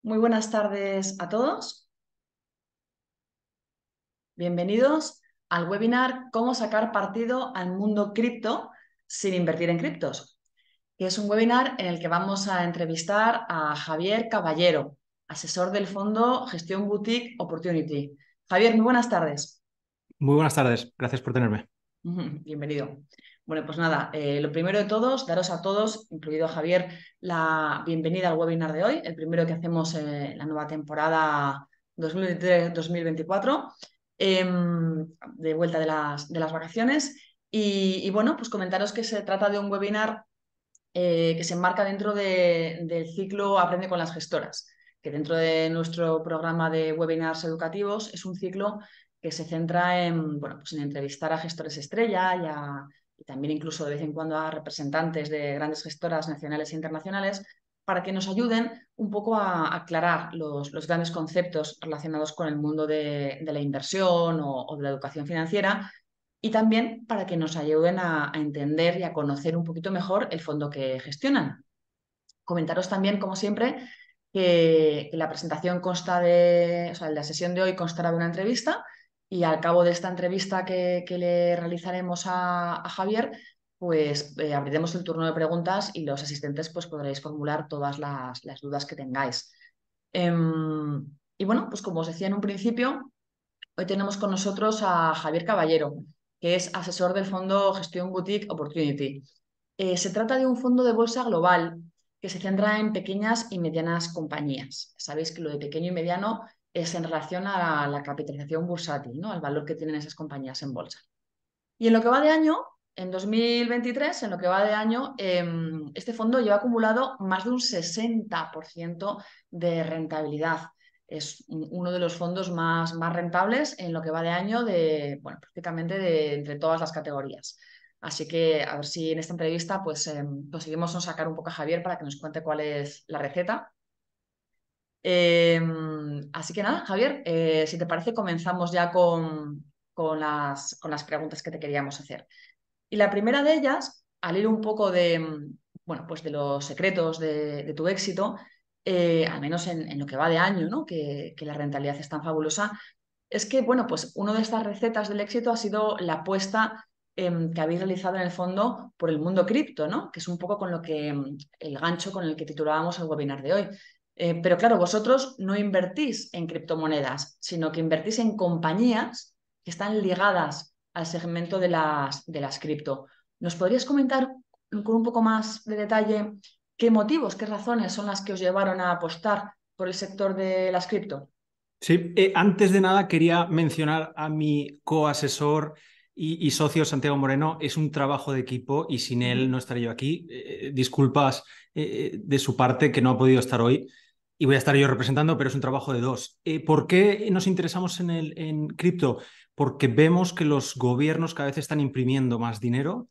Muy buenas tardes a todos. Bienvenidos al webinar Cómo sacar partido al mundo cripto sin invertir en criptos, que es un webinar en el que vamos a entrevistar a Javier Caballero, asesor del fondo Gestión Boutique Opportunity. Javier, muy buenas tardes. Muy buenas tardes, gracias por tenerme. Bienvenido. Bueno, pues nada, lo primero de todos, daros a todos, incluido a Javier, la bienvenida al webinar de hoy, el primero que hacemos en la nueva temporada 2023-2024, de vuelta de las vacaciones. Y bueno, pues comentaros que se trata de un webinar que se enmarca dentro del ciclo Aprende con las gestoras, que dentro de nuestro programa de webinars educativos es un ciclo que se centra en, bueno, pues en entrevistar a gestores estrella y también incluso de vez en cuando a representantes de grandes gestoras nacionales e internacionales para que nos ayuden un poco a aclarar los grandes conceptos relacionados con el mundo de la inversión o de la educación financiera y también para que nos ayuden a entender y a conocer un poquito mejor el fondo que gestionan. Comentaros también, como siempre, que la presentación consta de, o sea, la sesión de hoy constará de una entrevista y al cabo de esta entrevista que le realizaremos a Javier, pues abriremos el turno de preguntas y los asistentes pues podréis formular todas las dudas que tengáis. Y bueno, pues como os decía en un principio, hoy tenemos con nosotros a Javier Caballero, que es asesor del fondo Gestión Boutique Opportunity. Se trata de un fondo de bolsa global que se centra en pequeñas y medianas compañías. Sabéis que lo de pequeño y mediano es en relación a la capitalización bursátil, ¿no? Al valor que tienen esas compañías en bolsa. Y en lo que va de año, en 2023, en lo que va de año, este fondo lleva acumulado más de un 60% de rentabilidad. Es uno de los fondos más rentables en lo que va de año de, bueno, prácticamente de entre todas las categorías. Así que a ver si en esta entrevista pues conseguimos sacar un poco a Javier para que nos cuente cuál es la receta. Así que nada, Javier, si te parece, comenzamos ya con las preguntas que te queríamos hacer. Y la primera de ellas, al ir un poco bueno, pues de los secretos de tu éxito, al menos en lo que va de año, ¿no? Que la rentabilidad es tan fabulosa, es que, bueno, pues una de estas recetas del éxito ha sido la apuesta que habéis realizado en el fondo por el mundo cripto, ¿no? Que es un poco con lo que el gancho con el que titulábamos el webinar de hoy. Pero claro, vosotros no invertís en criptomonedas, sino que invertís en compañías que están ligadas al segmento de las cripto. ¿Nos podrías comentar con un poco más de detalle qué motivos, qué razones son las que os llevaron a apostar por el sector de las cripto? Sí, antes de nada quería mencionar a mi coasesor y socio Santiago Moreno. Es un trabajo de equipo y sin él Ujú. no estaría yo aquí. Disculpas de su parte que no ha podido estar hoy y voy a estar yo representando, pero es un trabajo de dos. ¿Por qué nos interesamos en cripto? Porque vemos que los gobiernos cada vez están imprimiendo más dinero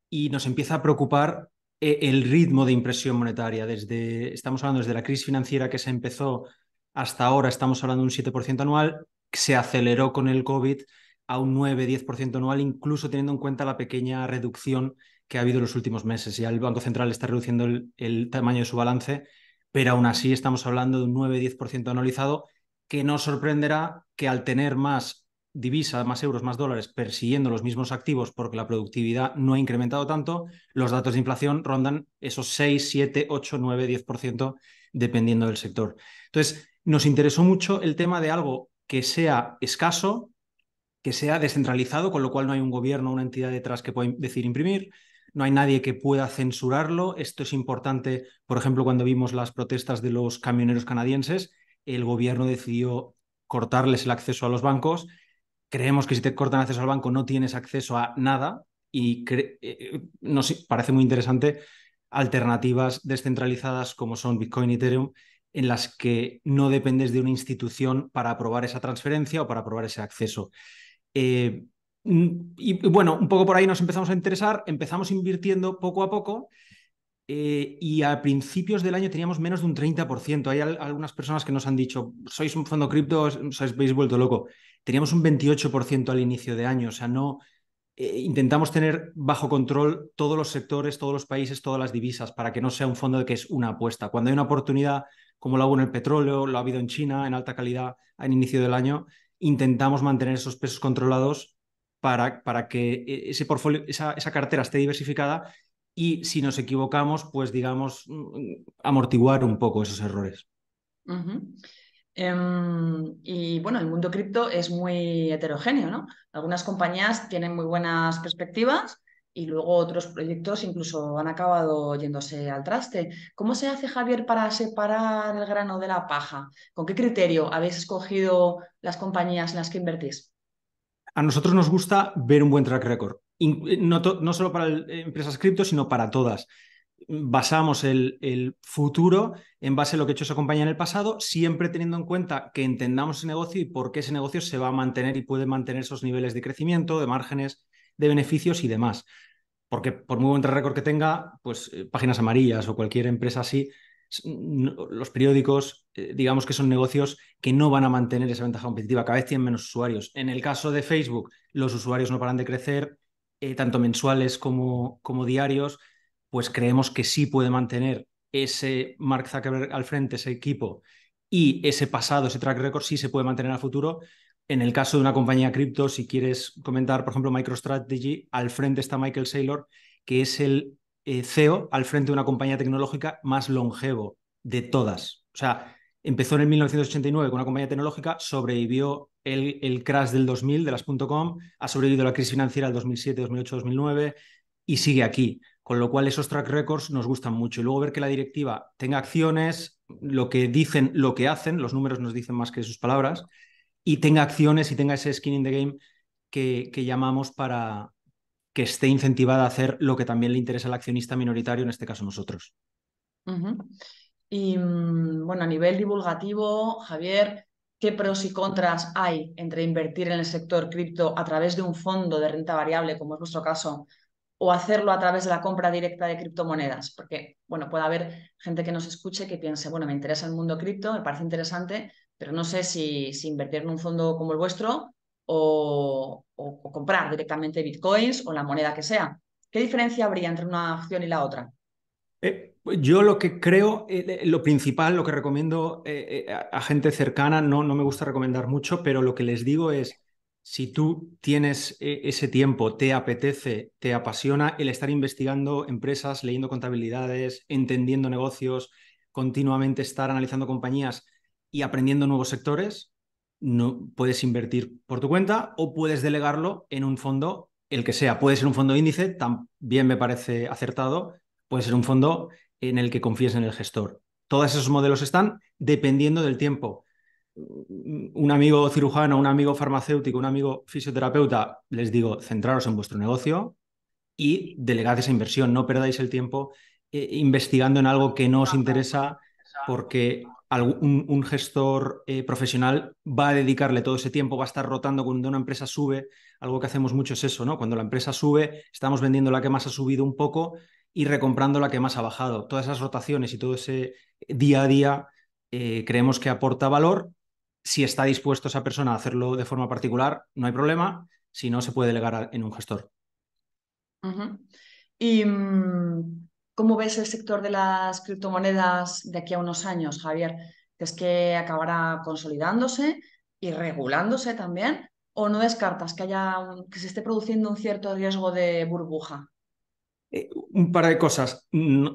y nos empieza a preocupar el ritmo de impresión monetaria. Estamos hablando desde la crisis financiera que se empezó hasta ahora, estamos hablando de un 7% anual, se aceleró con el COVID a un 9-10% anual, incluso teniendo en cuenta la pequeña reducción que ha habido en los últimos meses. Ya el Banco Central está reduciendo el tamaño de su balance, pero aún así estamos hablando de un 9-10% anualizado, que nos sorprenderá que al tener más divisa, más euros, más dólares, persiguiendo los mismos activos porque la productividad no ha incrementado tanto, los datos de inflación rondan esos 6, 7, 8, 9, 10% dependiendo del sector. Entonces, nos interesó mucho el tema de algo que sea escaso, que sea descentralizado, con lo cual no hay un gobierno o una entidad detrás que pueda decir imprimir, no hay nadie que pueda censurarlo. Esto es importante, por ejemplo, cuando vimos las protestas de los camioneros canadienses, el gobierno decidió cortarles el acceso a los bancos. Creemos que si te cortan acceso al banco no tienes acceso a nada y nos parece muy interesante alternativas descentralizadas como son Bitcoin y Ethereum, en las que no dependes de una institución para aprobar esa transferencia o para aprobar ese acceso. Eh, y bueno, un poco por ahí nos empezamos a interesar, empezamos invirtiendo poco a poco y a principios del año teníamos menos de un 30%. Hay algunas personas que nos han dicho, sois un fondo cripto, os habéis vuelto loco. Teníamos un 28% al inicio de año, o sea, no intentamos tener bajo control todos los sectores, todos los países, todas las divisas, para que no sea un fondo de que es una apuesta. Cuando hay una oportunidad como lo hubo en el petróleo, lo ha habido en China en alta calidad al inicio del año, intentamos mantener esos pesos controlados para que ese portfolio, esa cartera esté diversificada y si nos equivocamos, pues digamos, amortiguar un poco esos errores. Ujú. Y bueno, el mundo cripto es muy heterogéneo, ¿no? Algunas compañías tienen muy buenas perspectivas y luego otros proyectos incluso han acabado yéndose al traste. ¿Cómo se hace, Javier, para separar el grano de la paja? ¿Con qué criterio habéis escogido las compañías en las que invertís? A nosotros nos gusta ver un buen track record, no solo para empresas cripto, sino para todas. Basamos el futuro en base a lo que ha hecho esa compañía en el pasado, siempre teniendo en cuenta que entendamos ese negocio y por qué ese negocio se va a mantener y puede mantener esos niveles de crecimiento, de márgenes, de beneficios y demás. Porque por muy buen track record que tenga, pues Páginas Amarillas o cualquier empresa así, los periódicos, digamos que son negocios que no van a mantener esa ventaja competitiva, cada vez tienen menos usuarios. En el caso de Facebook, los usuarios no paran de crecer, tanto mensuales como diarios, pues creemos que sí puede mantener ese Mark Zuckerberg al frente, ese equipo, y ese pasado, ese track record sí se puede mantener al futuro. En el caso de una compañía cripto, si quieres comentar, por ejemplo, MicroStrategy, al frente está Michael Saylor, que es el CEO al frente de una compañía tecnológica más longevo de todas. O sea, empezó en el 1989 con una compañía tecnológica, sobrevivió el crash del 2000 de las .com, ha sobrevivido la crisis financiera del 2007, 2008, 2009 y sigue aquí. Con lo cual esos track records nos gustan mucho. Y luego ver que la directiva tenga acciones, lo que dicen, lo que hacen, los números nos dicen más que sus palabras, y tenga acciones y tenga ese skin in the game que llamamos para que esté incentivada a hacer lo que también le interesa al accionista minoritario, en este caso nosotros. Ujú. Y bueno, a nivel divulgativo, Javier, ¿qué pros y contras hay entre invertir en el sector cripto a través de un fondo de renta variable, como es vuestro caso, o hacerlo a través de la compra directa de criptomonedas? Porque, bueno, puede haber gente que nos escuche que piense, bueno, me interesa el mundo cripto, me parece interesante, pero no sé si invertir en un fondo como el vuestro o comprar directamente bitcoins o la moneda que sea. ¿Qué diferencia habría entre una acción y la otra? Yo lo que creo, lo principal, lo que recomiendo a gente cercana, no me gusta recomendar mucho, pero lo que les digo es, si tú tienes ese tiempo, te apetece, te apasiona el estar investigando empresas, leyendo contabilidades, entendiendo negocios, continuamente estar analizando compañías y aprendiendo nuevos sectores, no puedes invertir por tu cuenta o puedes delegarlo en un fondo, el que sea. Puede ser un fondo índice, también me parece acertado. Puede ser un fondo en el que confíes en el gestor. Todos esos modelos están dependiendo del tiempo. Un amigo cirujano, un amigo farmacéutico, un amigo fisioterapeuta, les digo, centraros en vuestro negocio y delegad esa inversión. No perdáis el tiempo investigando en algo que no os interesa porque un gestor profesional va a dedicarle todo ese tiempo, va a estar rotando cuando una empresa sube. Algo que hacemos mucho es eso, ¿no? Cuando la empresa sube, estamos vendiendo la que más ha subido un poco y recomprando la que más ha bajado. Todas esas rotaciones y todo ese día a día creemos que aporta valor. Si está dispuesto esa persona a hacerlo de forma particular, no hay problema. Si no, se puede delegar en un gestor. Ujú. ¿Y cómo ves el sector de las criptomonedas de aquí a unos años, Javier? ¿Crees que acabará consolidándose y regulándose también? ¿O no descartas que que se esté produciendo un cierto riesgo de burbuja? Un par de cosas.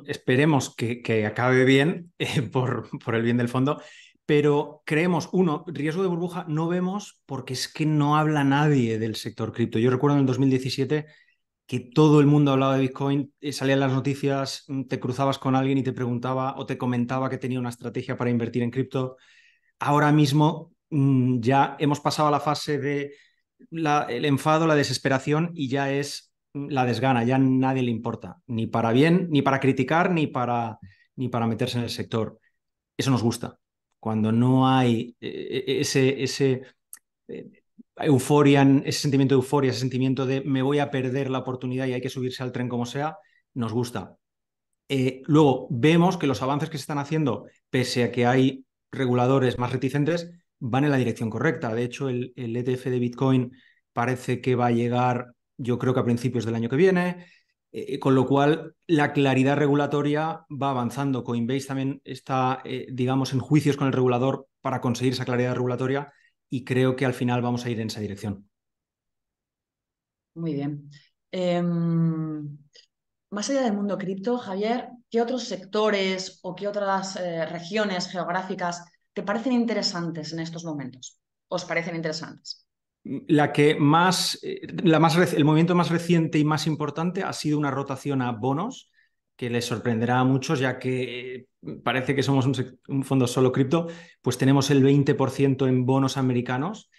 Esperemos que acabe bien por el bien del fondo, pero creemos, uno, riesgo de burbuja no vemos porque es que no habla nadie del sector cripto. Yo recuerdo en el 2017 que todo el mundo hablaba de Bitcoin, salían las noticias, te cruzabas con alguien y te preguntaba o te comentaba que tenía una estrategia para invertir en cripto. Ahora mismo ya hemos pasado a la fase de el enfado, la desesperación y ya es la desgana, ya nadie le importa, ni para bien, ni para criticar, ni para meterse en el sector. Eso nos gusta. Cuando no hay ese eh, euforia, ese sentimiento de euforia, ese sentimiento de me voy a perder la oportunidad y hay que subirse al tren como sea, nos gusta. Luego vemos que los avances que se están haciendo, pese a que hay reguladores más reticentes, van en la dirección correcta. De hecho, el ETF de Bitcoin parece que va a llegar, yo creo que a principios del año que viene. Con lo cual la claridad regulatoria va avanzando. Coinbase también está, digamos, en juicios con el regulador para conseguir esa claridad regulatoria y creo que al final vamos a ir en esa dirección. Muy bien. Más allá del mundo cripto, Javier, ¿qué otros sectores o qué otras regiones geográficas te parecen interesantes en estos momentos? ¿Os parecen interesantes? La que más, el movimiento más reciente y más importante ha sido una rotación a bonos, que les sorprenderá a muchos, ya que parece que somos un fondo solo cripto, pues tenemos el 20% en bonos americanos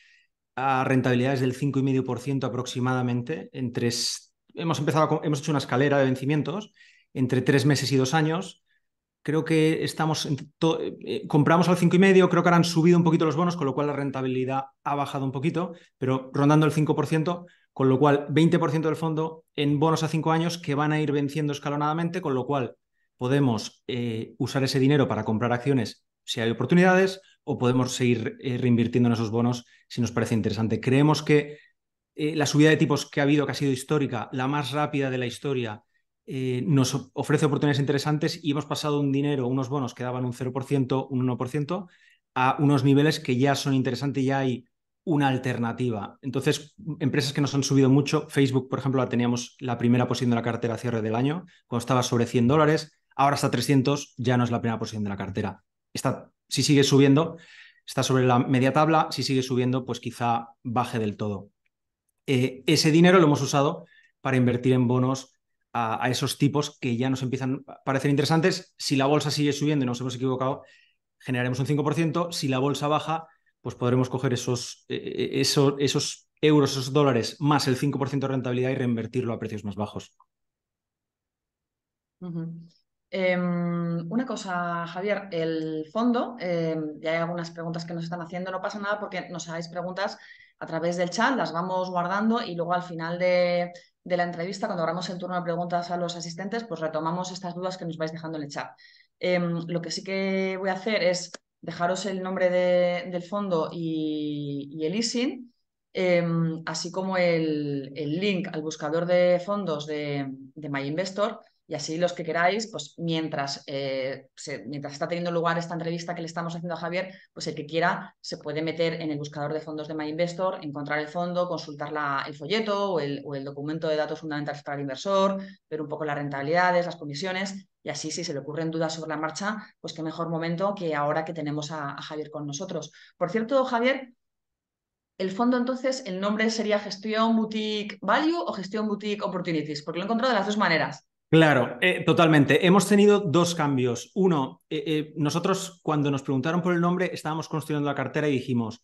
a rentabilidades del 5,5% aproximadamente. Hemos hecho una escalera de vencimientos entre 3 meses y 2 años. Creo que compramos al 5,5, creo que ahora han subido un poquito los bonos, con lo cual la rentabilidad ha bajado un poquito, pero rondando el 5%, con lo cual 20% del fondo en bonos a 5 años que van a ir venciendo escalonadamente, con lo cual podemos usar ese dinero para comprar acciones si hay oportunidades o podemos seguir reinvirtiendo en esos bonos si nos parece interesante. Creemos que la subida de tipos que ha habido, que ha sido histórica, la más rápida de la historia, nos ofrece oportunidades interesantes y hemos pasado un dinero, unos bonos que daban un 0%, un 1%, a unos niveles que ya son interesantes y ya hay una alternativa. Entonces, empresas que nos han subido mucho, Facebook, por ejemplo, la teníamos la primera posición de la cartera a cierre del año, cuando estaba sobre $100, ahora está 300, ya no es la primera posición de la cartera. Si sigue subiendo, está sobre la media tabla, si sigue subiendo, pues quizá baje del todo. Ese dinero lo hemos usado para invertir en bonos a esos tipos que ya nos empiezan a parecer interesantes. Si la bolsa sigue subiendo y nos hemos equivocado, generaremos un 5%. Si la bolsa baja, pues podremos coger esos euros, esos dólares, más el 5% de rentabilidad y reinvertirlo a precios más bajos. Ujú. Una cosa, Javier, el fondo, ya hay algunas preguntas que nos están haciendo, no pasa nada porque nos hagáis preguntas a través del chat, las vamos guardando y luego al final de la entrevista, cuando abramos el turno de preguntas a los asistentes, pues retomamos estas dudas que nos vais dejando en el chat. Lo que sí que voy a hacer es dejaros el nombre del fondo y el ISIN, así como el link al buscador de fondos de MyInvestor. Y así los que queráis, pues mientras está teniendo lugar esta entrevista que le estamos haciendo a Javier, pues el que quiera se puede meter en el buscador de fondos de MyInvestor, encontrar el fondo, consultar el folleto o el documento de datos fundamentales para el inversor, ver un poco las rentabilidades, las comisiones, y así si se le ocurren dudas sobre la marcha, pues qué mejor momento que ahora que tenemos a Javier con nosotros. Por cierto, Javier, el fondo entonces, el nombre sería Gestión Boutique Value o Gestión Boutique Opportunities, porque lo he encontrado de las dos maneras. Claro, totalmente. Hemos tenido dos cambios. Uno, nosotros cuando nos preguntaron por el nombre estábamos construyendo la cartera y dijimos,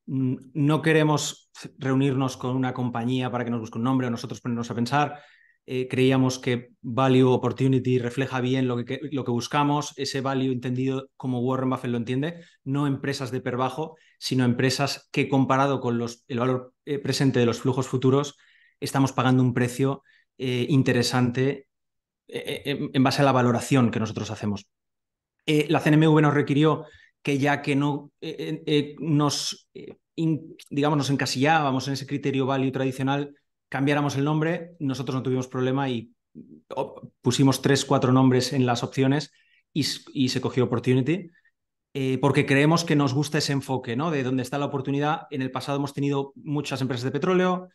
no queremos reunirnos con una compañía para que nos busque un nombre o nosotros ponernos a pensar. Creíamos que Value Opportunity refleja bien lo que buscamos, ese value entendido como Warren Buffett lo entiende, no empresas de per bajo, sino empresas que comparado con el valor presente de los flujos futuros, estamos pagando un precio interesante en base a la valoración que nosotros hacemos. La CNMV nos requirió que ya que no digamos, nos encasillábamos en ese criterio value tradicional, cambiáramos el nombre, nosotros no tuvimos problema y pusimos 3, 4 nombres en las opciones y se cogió Opportunity. Porque creemos que nos gusta ese enfoque, ¿no? De dónde está la oportunidad. En el pasado hemos tenido muchas empresas de petróleo,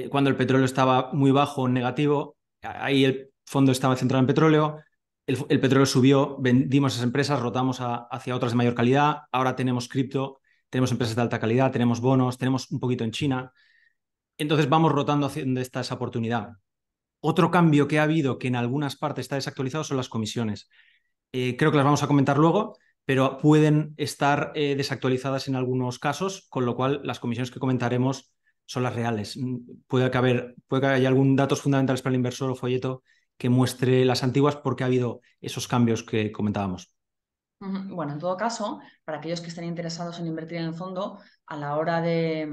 cuando el petróleo estaba muy bajo, en negativo, ahí el fondo estaba centrado en petróleo, el petróleo subió, vendimos esas empresas, rotamos hacia otras de mayor calidad, ahora tenemos cripto, tenemos empresas de alta calidad, tenemos bonos, tenemos un poquito en China, entonces vamos rotando hacia donde está esa oportunidad. Otro cambio que ha habido que en algunas partes está desactualizado son las comisiones. Creo que las vamos a comentar luego, pero pueden estar desactualizadas en algunos casos, con lo cual las comisiones que comentaremos son las reales. Puede que haya algún datos fundamentales para el inversor o folleto que muestre las antiguas porque ha habido esos cambios que comentábamos. Bueno, en todo caso, para aquellos que estén interesados en invertir en el fondo, a la hora de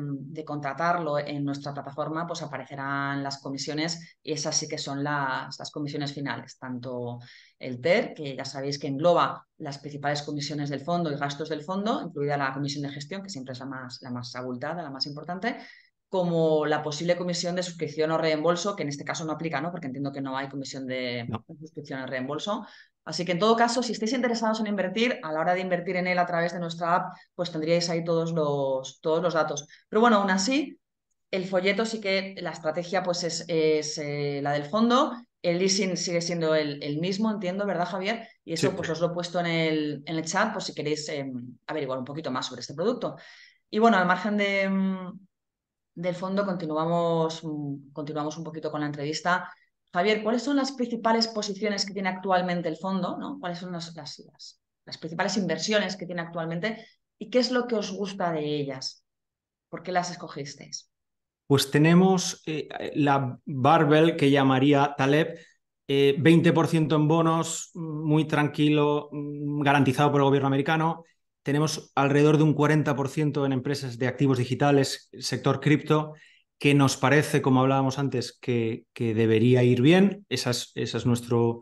contratarlo en nuestra plataforma, pues aparecerán las comisiones y esas sí que son las comisiones finales, tanto el TER, que ya sabéis que engloba las principales comisiones del fondo y gastos del fondo, incluida la comisión de gestión, que siempre es la más abultada, la más importante, como la posible comisión de suscripción o reembolso, que en este caso no aplica, ¿no? Porque entiendo que no hay comisión de No. suscripción o reembolso. Así que en todo caso, si estáis interesados en invertir, a la hora de invertir en él a través de nuestra app, pues tendríais ahí todos los datos. Pero bueno, aún así, el folleto sí que la estrategia pues es la del fondo. El leasing sigue siendo el mismo, entiendo, ¿verdad, Javier? Y eso Sí. pues os lo he puesto en el chat por si queréis averiguar un poquito más sobre este producto. Y bueno, al margen del fondo, continuamos un poquito con la entrevista. Javier, ¿cuáles son las principales posiciones que tiene actualmente el fondo? ¿No? ¿Cuáles son las principales inversiones que tiene actualmente? ¿Y qué es lo que os gusta de ellas? ¿Por qué las escogisteis? Pues tenemos la barbell que llamaría Taleb, 20% en bonos, muy tranquilo, garantizado por el gobierno americano. Tenemos alrededor de un 40% en empresas de activos digitales, sector cripto, que nos parece, como hablábamos antes, que debería ir bien. Esa es nuestro,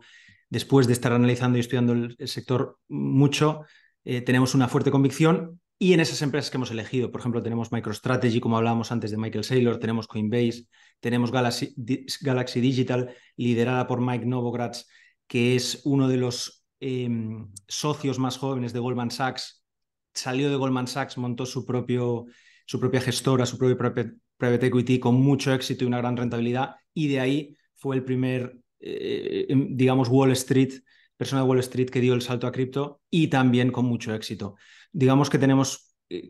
después de estar analizando y estudiando el sector mucho, tenemos una fuerte convicción. Y en esas empresas que hemos elegido, por ejemplo, tenemos MicroStrategy, como hablábamos antes de Michael Saylor, tenemos Coinbase, tenemos Galaxy Digital, liderada por Mike Novogratz, que es uno de los socios más jóvenes de Goldman Sachs. Salió de Goldman Sachs, montó su propia gestora, su propio private equity con mucho éxito y una gran rentabilidad. Y de ahí fue el primer, digamos, persona de Wall Street que dio el salto a cripto y también con mucho éxito. Digamos que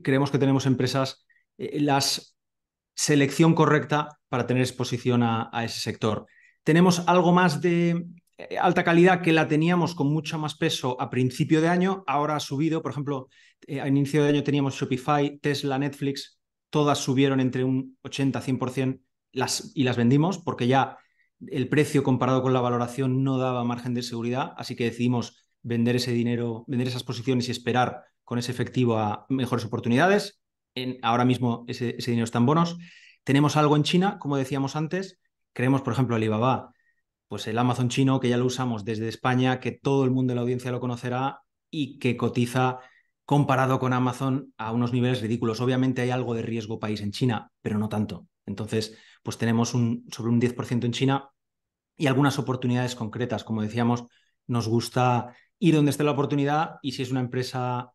creemos que tenemos empresas, la selección correcta para tener exposición a ese sector. Tenemos algo más de alta calidad que la teníamos con mucho más peso a principio de año, ahora ha subido, por ejemplo, a inicio de año teníamos Shopify, Tesla, Netflix, todas subieron entre un 80-100% y las vendimos porque ya el precio comparado con la valoración no daba margen de seguridad, así que decidimos vender ese dinero, vender esas posiciones y esperar con ese efectivo a mejores oportunidades. Ahora mismo ese dinero está en bonos. Tenemos algo en China, como decíamos antes. Creemos, por ejemplo, Alibaba, pues el Amazon chino, que ya lo usamos desde España, que todo el mundo de la audiencia lo conocerá y que cotiza comparado con Amazon a unos niveles ridículos. Obviamente hay algo de riesgo país en China, pero no tanto. Entonces, pues tenemos sobre un 10% en China y algunas oportunidades concretas. Como decíamos, nos gusta ir donde esté la oportunidad y si es una empresa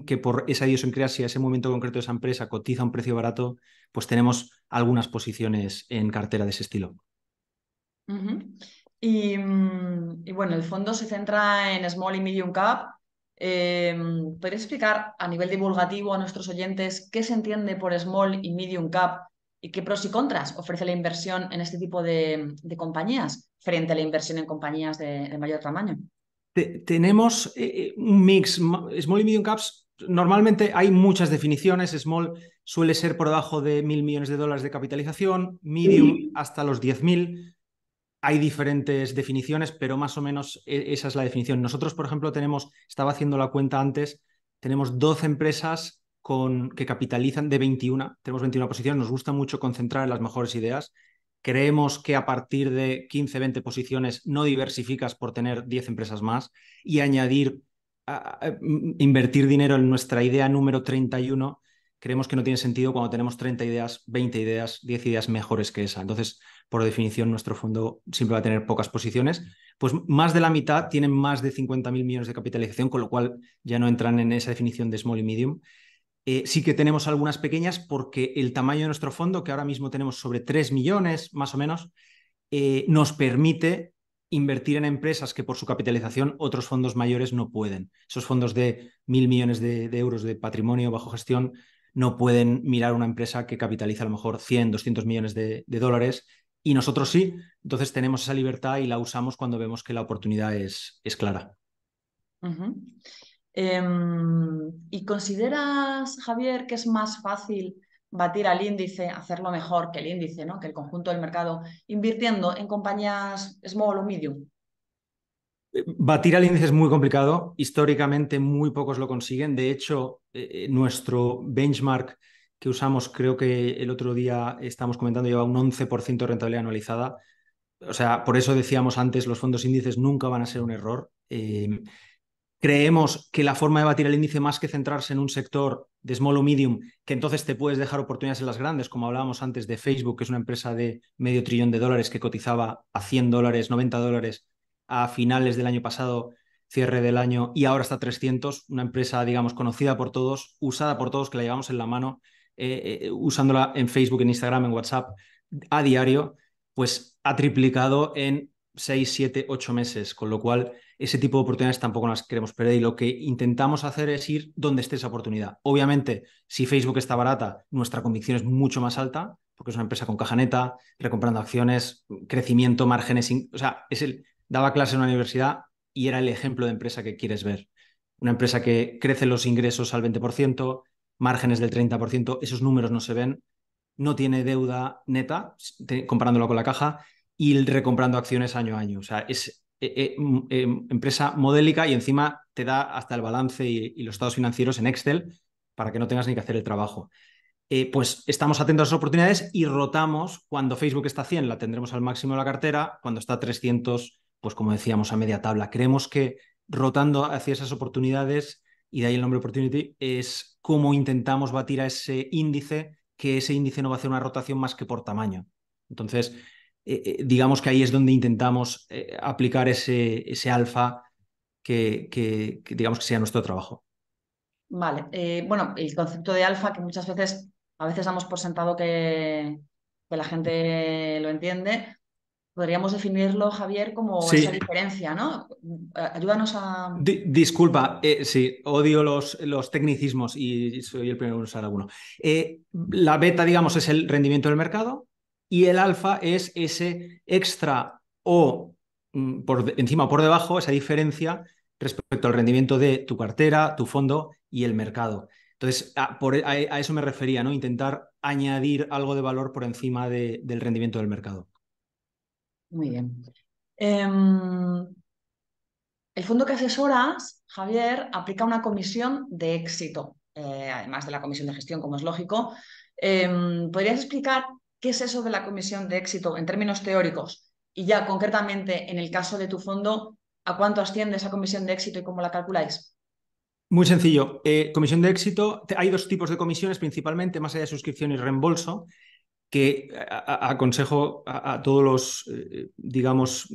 que por esa idiosincrasia, ese momento concreto de esa empresa cotiza a un precio barato, pues tenemos algunas posiciones en cartera de ese estilo. Ujú. Y bueno, el fondo se centra en Small y Medium Cap. ¿Podrías explicar a nivel divulgativo a nuestros oyentes qué se entiende por Small y Medium Cap y qué pros y contras ofrece la inversión en este tipo de compañías frente a la inversión en compañías de mayor tamaño? Tenemos un mix, small y medium caps. Normalmente hay muchas definiciones. Small suele ser por debajo de 1.000 millones de dólares de capitalización, medium hasta los 10.000. Hay diferentes definiciones, pero más o menos esa es la definición. Nosotros, por ejemplo, estaba haciendo la cuenta antes, tenemos 12 empresas que capitalizan de 21, tenemos 21 posiciones, nos gusta mucho concentrar en las mejores ideas. Creemos que a partir de 15, 20 posiciones no diversificas por tener 10 empresas más y invertir dinero en nuestra idea número 31. Creemos que no tiene sentido cuando tenemos 30 ideas, 20 ideas, 10 ideas mejores que esa. Entonces, por definición, nuestro fondo siempre va a tener pocas posiciones. Pues más de la mitad tienen más de 50.000 millones de capitalización, con lo cual ya no entran en esa definición de small y medium. Sí que tenemos algunas pequeñas porque el tamaño de nuestro fondo, que ahora mismo tenemos sobre 3 millones más o menos, nos permite invertir en empresas que por su capitalización otros fondos mayores no pueden. Esos fondos de 1.000 millones de euros de patrimonio bajo gestión no pueden mirar una empresa que capitaliza a lo mejor 100, 200 millones de dólares y nosotros sí. Entonces tenemos esa libertad y la usamos cuando vemos que la oportunidad es clara. Ujú. ¿Y consideras, Javier, que es más fácil batir al índice, hacerlo mejor que el índice, ¿no? Que el conjunto del mercado, invirtiendo en compañías small o medium? Batir al índice es muy complicado. Históricamente muy pocos lo consiguen. De hecho, nuestro benchmark que usamos, creo que el otro día estamos comentando, lleva un 11% de rentabilidad anualizada. O sea, por eso decíamos antes, los fondos índices nunca van a ser un error. Creemos que la forma de batir el índice, más que centrarse en un sector de small o medium, que entonces te puedes dejar oportunidades en las grandes, como hablábamos antes de Facebook, que es una empresa de medio trillón de dólares que cotizaba a $100, $90 a finales del año pasado, cierre del año, y ahora está a 300, una empresa, digamos, conocida por todos, usada por todos, que la llevamos en la mano, usándola en Facebook, en Instagram, en WhatsApp, a diario, pues ha triplicado en 6, 7, 8 meses, con lo cual ese tipo de oportunidades tampoco las queremos perder y lo que intentamos hacer es ir donde esté esa oportunidad. Obviamente, si Facebook está barata, nuestra convicción es mucho más alta, porque es una empresa con caja neta, recomprando acciones, crecimiento, márgenes, o sea, daba clase en una universidad y era el ejemplo de empresa que quieres ver. Una empresa que crece los ingresos al 20%, márgenes del 30%, esos números no se ven, no tiene deuda neta, comparándolo con la caja, y recomprando acciones año a año. O sea, es empresa modélica y encima te da hasta el balance y los estados financieros en Excel para que no tengas ni que hacer el trabajo. Pues estamos atentos a esas oportunidades y rotamos. Cuando Facebook está a 100, la tendremos al máximo de la cartera. Cuando está a 300, pues como decíamos, a media tabla. Creemos que rotando hacia esas oportunidades, y de ahí el nombre Opportunity, es cómo intentamos batir a ese índice, que ese índice no va a hacer una rotación más que por tamaño. Entonces, digamos que ahí es donde intentamos aplicar ese alfa que digamos que sea nuestro trabajo. Vale, bueno, el concepto de alfa que muchas veces, a veces damos por sentado que la gente lo entiende, podríamos definirlo, Javier, como esa Sí, diferencia, ¿no? Ayúdanos a... Disculpa, sí, odio los tecnicismos y soy el primero en usar alguno. La beta, digamos, es el rendimiento del mercado y el alfa es ese extra o por encima o por debajo, esa diferencia respecto al rendimiento de tu cartera, tu fondo y el mercado. Entonces, a eso me refería, ¿no? Intentar añadir algo de valor por encima del rendimiento del mercado. Muy bien. Em, el fondo que asesoras, Javier, aplica una comisión de éxito, además de la comisión de gestión, como es lógico. ¿Podrías explicar qué es eso de la comisión de éxito en términos teóricos? Y ya concretamente, en el caso de tu fondo, ¿a cuánto asciende esa comisión de éxito y cómo la calculáis? Muy sencillo. Comisión de éxito. Hay dos tipos de comisiones principalmente, más allá de suscripción y reembolso, que aconsejo a todos los, digamos,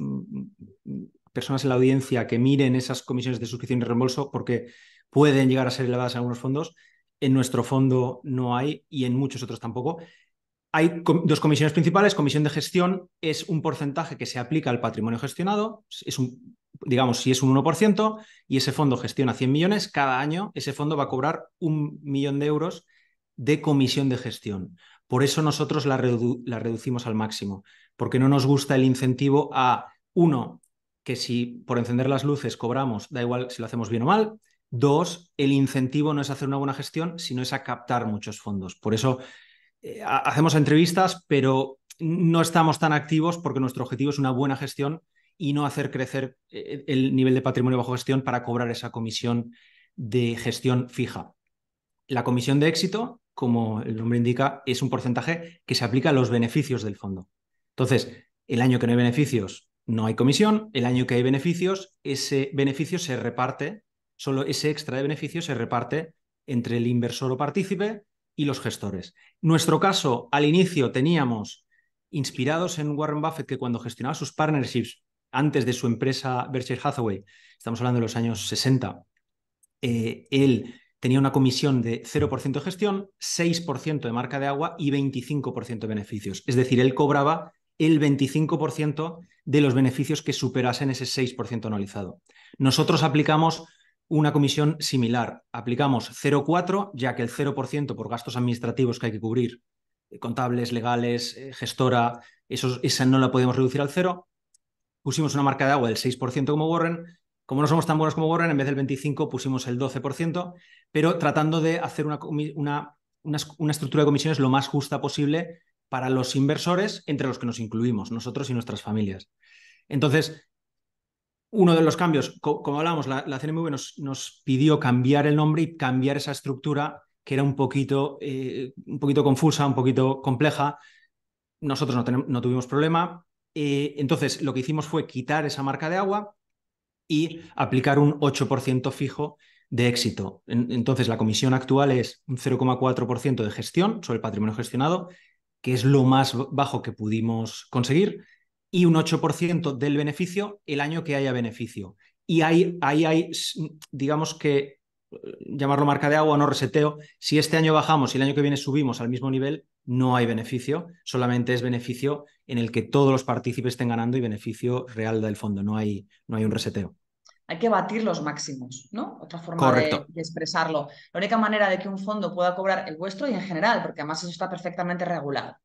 personas en la audiencia que miren esas comisiones de suscripción y reembolso porque pueden llegar a ser elevadas en algunos fondos. En nuestro fondo no hay y en muchos otros tampoco. Hay dos comisiones principales. Comisión de gestión es un porcentaje que se aplica al patrimonio gestionado. Digamos, si es un 1% y ese fondo gestiona 100 millones, cada año ese fondo va a cobrar 1 millón de euros de comisión de gestión. Por eso nosotros la reducimos al máximo, porque no nos gusta el incentivo a, uno, que si por encender las luces cobramos, da igual si lo hacemos bien o mal. Dos, el incentivo no es hacer una buena gestión, sino es a captar muchos fondos. Por eso hacemos entrevistas, pero no estamos tan activos porque nuestro objetivo es una buena gestión y no hacer crecer el nivel de patrimonio bajo gestión para cobrar esa comisión de gestión fija. La comisión de éxito, como el nombre indica, es un porcentaje que se aplica a los beneficios del fondo. Entonces, el año que no hay beneficios, no hay comisión. El año que hay beneficios, ese beneficio se reparte, solo ese extra de beneficio se reparte entre el inversor o partícipe y los gestores. Nuestro caso, al inicio teníamos, inspirados en Warren Buffett, que cuando gestionaba sus partnerships antes de su empresa Berkshire Hathaway, estamos hablando de los años 60, él tenía una comisión de 0% de gestión, 6% de marca de agua y 25% de beneficios. Es decir, él cobraba el 25% de los beneficios que superasen ese 6% anualizado. Nosotros aplicamos una comisión similar. Aplicamos 0,4, ya que el 0% por gastos administrativos que hay que cubrir, contables, legales, gestora, esa no la podemos reducir al 0. Pusimos una marca de agua del 6% como Warren. Como no somos tan buenos como Warren, en vez del 25 pusimos el 12%, pero tratando de hacer una estructura de comisiones lo más justa posible para los inversores, entre los que nos incluimos, nosotros y nuestras familias. Entonces, uno de los cambios, como hablábamos, la CNMV nos pidió cambiar el nombre y cambiar esa estructura que era un poquito confusa, un poquito compleja. Nosotros no tuvimos problema. Entonces, lo que hicimos fue quitar esa marca de agua y aplicar un 8% fijo de éxito. Entonces, la comisión actual es un 0,4% de gestión sobre el patrimonio gestionado, que es lo más bajo que pudimos conseguir, y un 8% del beneficio el año que haya beneficio. Y ahí hay, digamos que, llamarlo marca de agua, no reseteo. Si este año bajamos y el año que viene subimos al mismo nivel, no hay beneficio, solamente es beneficio en el que todos los partícipes estén ganando y beneficio real del fondo, no hay un reseteo. Hay que batir los máximos, ¿no? Otra forma Correcto. de expresarlo. La única manera de que un fondo pueda cobrar el vuestro y en general, porque además eso está perfectamente regulado.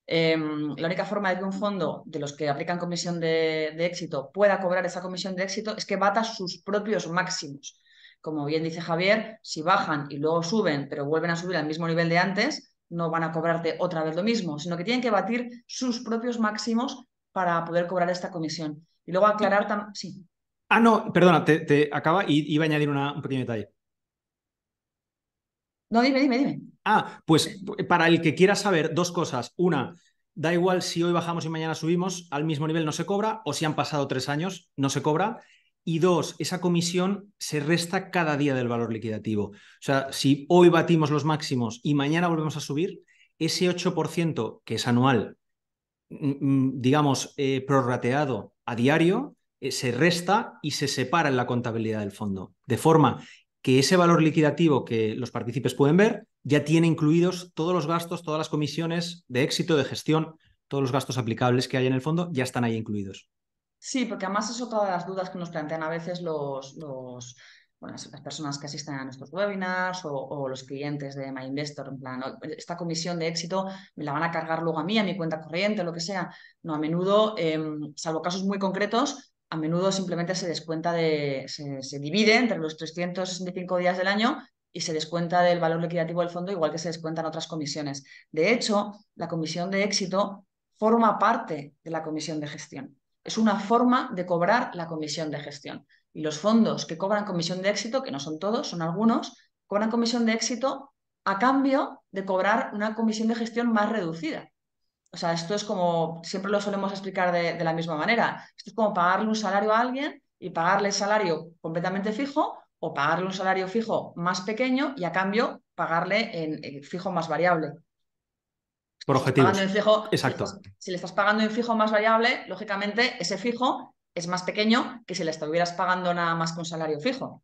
La única forma de que un fondo de los que aplican comisión de éxito pueda cobrar esa comisión de éxito es que bata sus propios máximos. Como bien dice Javier, si bajan y luego suben, pero vuelven a subir al mismo nivel de antes, no van a cobrarte otra vez lo mismo, sino que tienen que batir sus propios máximos para poder cobrar esta comisión. Y luego aclarar también. Sí. Ah, no, perdona, te acaba y iba a añadir un pequeño detalle. No, dime. Pues para el que quiera saber dos cosas. Una, da igual si hoy bajamos y mañana subimos, al mismo nivel no se cobra, o si han pasado 3 años, no se cobra. Y dos, esa comisión se resta cada día del valor liquidativo. O sea, si hoy batimos los máximos y mañana volvemos a subir, ese 8% que es anual, digamos, prorrateado a diario, se resta y se separa en la contabilidad del fondo. De forma que ese valor liquidativo que los partícipes pueden ver ya tiene incluidos todos los gastos, todas las comisiones de éxito, de gestión, todos los gastos aplicables que hay en el fondo ya están ahí incluidos. Sí, porque además es otra de las dudas que nos plantean a veces bueno, las personas que asisten a nuestros webinars o los clientes de MyInvestor, en plan, "Oh, esta comisión de éxito me la van a cargar luego a mí, a mi cuenta corriente, lo que sea". No, a menudo, salvo casos muy concretos, a menudo simplemente se descuenta se divide entre los 365 días del año y se descuenta del valor liquidativo del fondo, igual que se descuentan otras comisiones. De hecho, la comisión de éxito forma parte de la comisión de gestión. Es una forma de cobrar la comisión de gestión. Y los fondos que cobran comisión de éxito, que no son todos, son algunos, cobran comisión de éxito a cambio de cobrar una comisión de gestión más reducida. O sea, esto es como, siempre lo solemos explicar de la misma manera. Esto es como pagarle un salario a alguien y pagarle el salario completamente fijo o pagarle un salario fijo más pequeño y a cambio pagarle en fijo más variable. Por Le estás pagando objetivos. en fijo, Exacto. si le estás pagando en fijo más variable, lógicamente ese fijo es más pequeño que si le estuvieras pagando nada más que un salario fijo.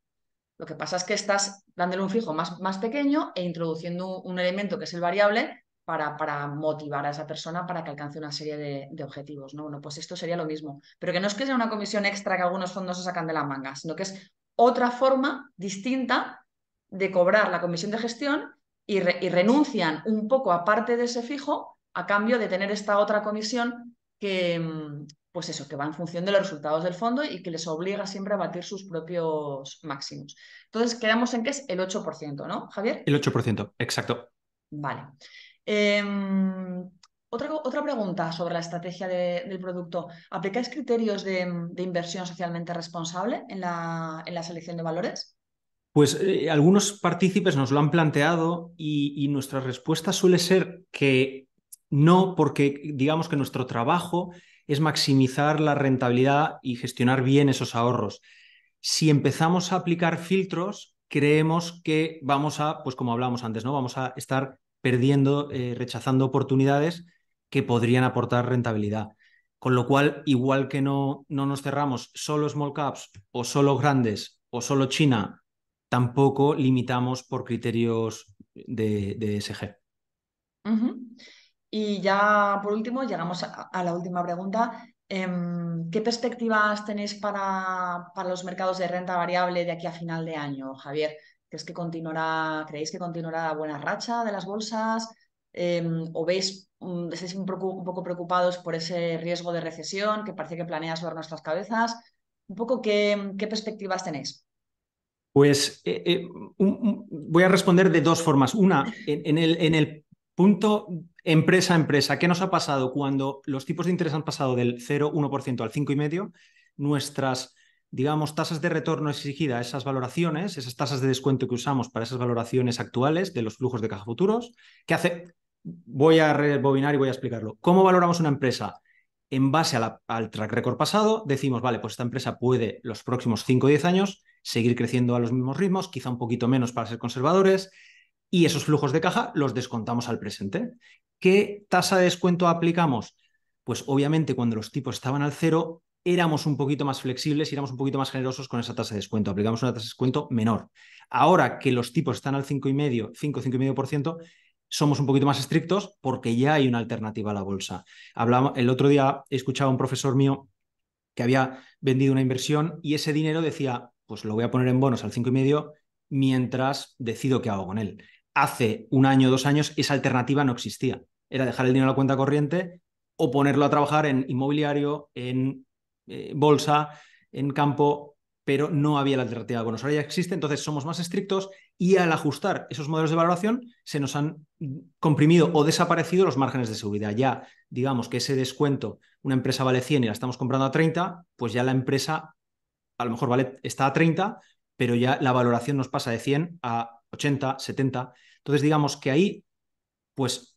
Lo que pasa es que estás dándole un fijo más pequeño e introduciendo un elemento que es el variable para motivar a esa persona para que alcance una serie de objetivos, ¿no? Bueno, pues esto sería lo mismo. Pero que no es que sea una comisión extra que algunos fondos se sacan de la manga, sino que es otra forma distinta de cobrar la comisión de gestión y renuncian un poco a parte de ese fijo a cambio de tener esta otra comisión que, pues eso, que va en función de los resultados del fondo y que les obliga siempre a batir sus propios máximos. Entonces, quedamos en que es el 8%, ¿no, Javier? El 8%, exacto. Vale. Otra pregunta sobre la estrategia del producto. ¿Aplicáis criterios de inversión socialmente responsable en la selección de valores? Pues algunos partícipes nos lo han planteado y nuestra respuesta suele ser que no, porque digamos que nuestro trabajo es maximizar la rentabilidad y gestionar bien esos ahorros. Si empezamos a aplicar filtros, creemos que vamos a, pues como hablábamos antes, ¿no? Vamos a estar perdiendo, rechazando oportunidades que podrían aportar rentabilidad. Con lo cual, igual que no nos cerramos solo small caps o solo grandes o solo China, tampoco limitamos por criterios de ESG. Ujú. Y ya por último, llegamos a la última pregunta. ¿Qué perspectivas tenéis para los mercados de renta variable de aquí a final de año, Javier? ¿Creéis que continuará la buena racha de las bolsas? ¿O veis, estáis un poco preocupados por ese riesgo de recesión que parece que planea sobre nuestras cabezas? Un poco, ¿qué perspectivas tenéis? Pues voy a responder de dos formas. Una, en el punto empresa a empresa, ¿qué nos ha pasado cuando los tipos de interés han pasado del 0,1% al 5,5%? Nuestras, digamos, tasas de retorno exigidas, esas valoraciones, esas tasas de descuento que usamos para esas valoraciones actuales de los flujos de caja futuros, ¿qué hace? Voy a rebobinar y voy a explicarlo. ¿Cómo valoramos una empresa? En base al track record pasado, decimos, vale, pues esta empresa puede los próximos 5 o 10 años seguir creciendo a los mismos ritmos, quizá un poquito menos para ser conservadores, y esos flujos de caja los descontamos al presente. ¿Qué tasa de descuento aplicamos? Pues obviamente cuando los tipos estaban al cero, éramos un poquito más flexibles y éramos un poquito más generosos con esa tasa de descuento. Aplicamos una tasa de descuento menor. Ahora que los tipos están al 5,5, 5,5%, somos un poquito más estrictos porque ya hay una alternativa a la bolsa. El otro día he escuchado a un profesor mío que había vendido una inversión y ese dinero decía, pues lo voy a poner en bonos al 5,5 mientras decido qué hago con él. Hace un año o 2 años esa alternativa no existía. Era dejar el dinero en la cuenta corriente o ponerlo a trabajar en inmobiliario, en bolsa, en campo, pero no había la alternativa. Bueno, ahora ya existe, entonces somos más estrictos y al ajustar esos modelos de valoración se nos han comprimido o desaparecido los márgenes de seguridad. Ya, digamos que ese descuento, una empresa vale 100 y la estamos comprando a 30, pues ya la empresa a lo mejor está a 30, pero ya la valoración nos pasa de 100 a 80, 70. Entonces, digamos que ahí, pues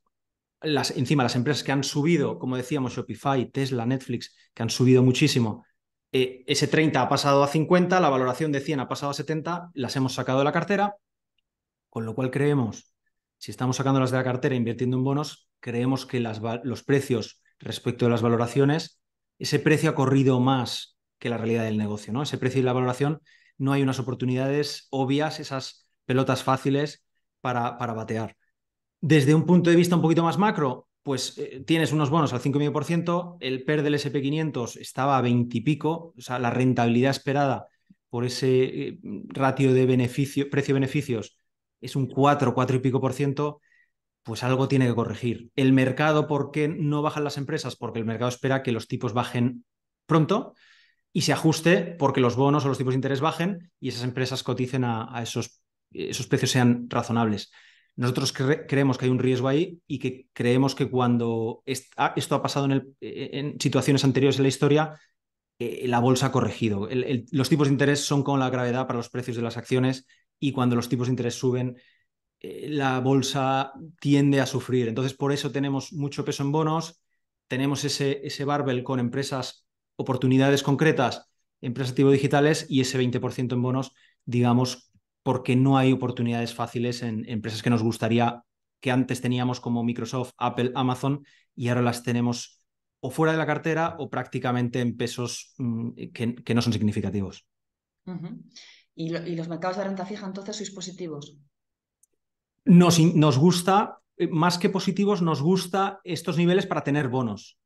encima las empresas que han subido, como decíamos, Shopify, Tesla, Netflix, que han subido muchísimo, ese 30 ha pasado a 50, la valoración de 100 ha pasado a 70, las hemos sacado de la cartera, con lo cual creemos, si estamos sacándolas de la cartera e invirtiendo en bonos, creemos que los precios respecto de las valoraciones, ese precio ha corrido más que la realidad del negocio, ¿no? Ese precio y la valoración, no hay unas oportunidades obvias, esas pelotas fáciles para batear. Desde un punto de vista un poquito más macro, pues tienes unos bonos al 5,5%, el PER del SP500 estaba a 20 y pico, o sea, la rentabilidad esperada por ese ratio de precio-beneficios es un 4 y pico por ciento, pues algo tiene que corregir. El mercado, ¿por qué no bajan las empresas? Porque el mercado espera que los tipos bajen pronto y se ajuste porque los bonos o los tipos de interés bajen y esas empresas coticen a esos precios sean razonables. Nosotros creemos que hay un riesgo ahí y que creemos que cuando esto ha pasado en situaciones anteriores en la historia, la bolsa ha corregido. Los tipos de interés son como la gravedad para los precios de las acciones y cuando los tipos de interés suben, la bolsa tiende a sufrir. Entonces, por eso tenemos mucho peso en bonos, tenemos ese barbell con empresas, oportunidades concretas, empresas tipo digitales y ese 20% en bonos, digamos, porque no hay oportunidades fáciles en empresas que nos gustaría, que antes teníamos como Microsoft, Apple, Amazon, y ahora las tenemos o fuera de la cartera o prácticamente en pesos que no son significativos. Ujú. Y los mercados de renta fija, entonces, sois positivos? Nos gusta, más que positivos, nos gusta estos niveles para tener bonos.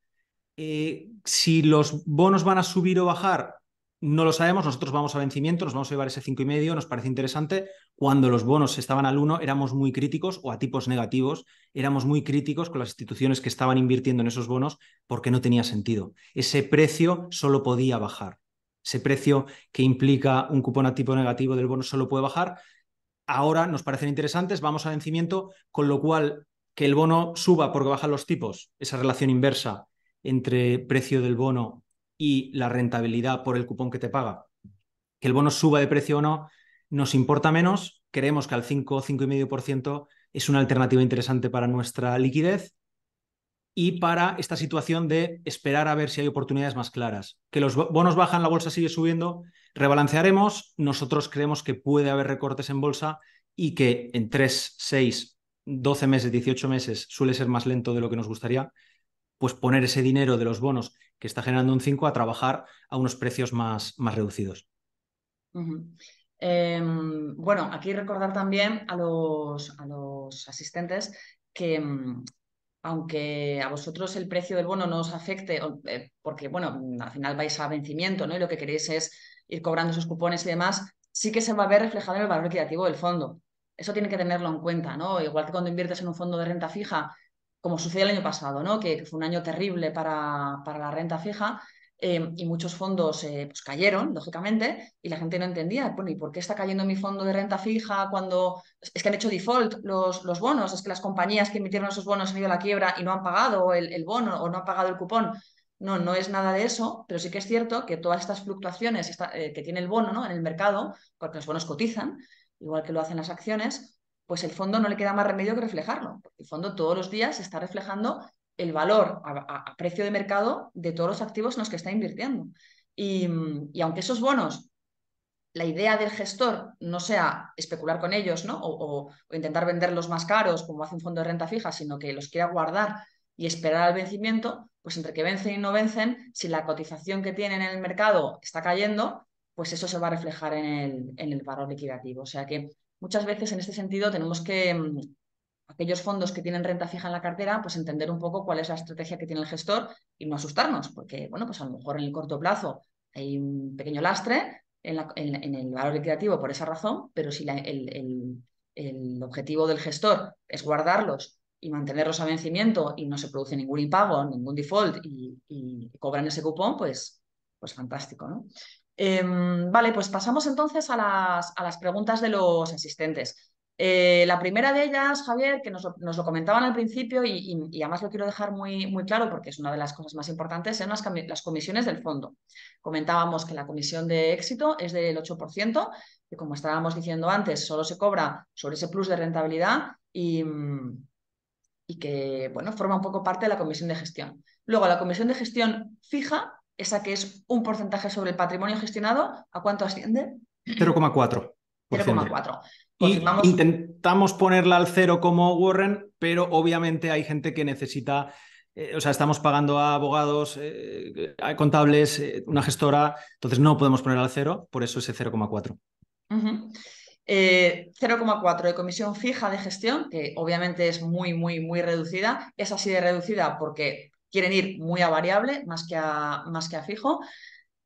Si los bonos van a subir o bajar, no lo sabemos. Nosotros vamos a vencimiento, nos vamos a llevar ese 5,5, nos parece interesante. Cuando los bonos estaban al 1, éramos muy críticos, o a tipos negativos, éramos muy críticos con las instituciones que estaban invirtiendo en esos bonos porque no tenía sentido. Ese precio solo podía bajar. Ese precio que implica un cupón a tipo negativo del bono solo puede bajar. Ahora nos parecen interesantes, vamos a vencimiento, con lo cual que el bono suba porque bajan los tipos, esa relación inversa entre precio del bono y la rentabilidad por el cupón que te paga, que el bono suba de precio o no, nos importa menos. Creemos que al 5 o 5,5% es una alternativa interesante para nuestra liquidez y para esta situación de esperar a ver si hay oportunidades más claras. Que los bonos bajan, la bolsa sigue subiendo, rebalancearemos. Nosotros creemos que puede haber recortes en bolsa y que en 3, 6, 12 meses, 18 meses suele ser más lento de lo que nos gustaría, pues poner ese dinero de los bonos que está generando un 5 a trabajar a unos precios más reducidos. Ujú. Bueno, aquí recordar también a los asistentes que, aunque a vosotros el precio del bono no os afecte, porque bueno, al final vais a vencimiento, ¿no? Y lo que queréis es ir cobrando esos cupones y demás, sí que se va a ver reflejado en el valor liquidativo del fondo. Eso tiene que tenerlo en cuenta, ¿no? Igual que cuando inviertes en un fondo de renta fija, como sucedió el año pasado, ¿no? Que fue un año terrible para la renta fija. Y muchos fondos pues cayeron, lógicamente, y la gente no entendía, bueno, ¿y por qué está cayendo mi fondo de renta fija cuando es que han hecho default los bonos? Es que las compañías que emitieron esos bonos han ido a la quiebra y no han pagado el bono o no han pagado el cupón. No, no es nada de eso, pero sí que es cierto que todas estas fluctuaciones que tiene el bono, ¿no? En el mercado, porque los bonos cotizan, igual que lo hacen las acciones, pues el fondo no le queda más remedio que reflejarlo, porque el fondo todos los días está reflejando el valor a precio de mercado de todos los activos en los que está invirtiendo. Y aunque esos bonos, la idea del gestor no sea especular con ellos, ¿no? O intentar venderlos más caros como hace un fondo de renta fija, sino que los quiera guardar y esperar al vencimiento, pues entre que vencen y no vencen, si la cotización que tienen en el mercado está cayendo, pues eso se va a reflejar en el valor liquidativo. O sea que muchas veces en este sentido tenemos que, aquellos fondos que tienen renta fija en la cartera, pues entender un poco cuál es la estrategia que tiene el gestor y no asustarnos, porque bueno, pues a lo mejor en el corto plazo hay un pequeño lastre en el valor liquidativo por esa razón, pero si el objetivo del gestor es guardarlos y mantenerlos a vencimiento y no se produce ningún impago, ningún default y cobran ese cupón, pues fantástico, ¿no? Vale, pues pasamos entonces a las preguntas de los asistentes. La primera de ellas, Javier, que nos lo comentaban al principio y además lo quiero dejar muy, muy claro porque es una de las cosas más importantes, son las comisiones del fondo. Comentábamos que la comisión de éxito es del 8%, que como estábamos diciendo antes, solo se cobra sobre ese plus de rentabilidad y que, bueno, forma un poco parte de la comisión de gestión. Luego, la comisión de gestión fija, esa que es un porcentaje sobre el patrimonio gestionado, ¿a cuánto asciende? 0,4%. 0,4. Y Confirmamos. intentamos ponerla al cero como Warren, pero obviamente hay gente que necesita, o sea, estamos pagando a abogados, a contables, una gestora, entonces no podemos ponerla al cero, por eso ese 0,4. 0,4 de comisión fija de gestión, que obviamente es muy, muy, muy reducida. Es así de reducida porque quieren ir muy a variable más que a fijo.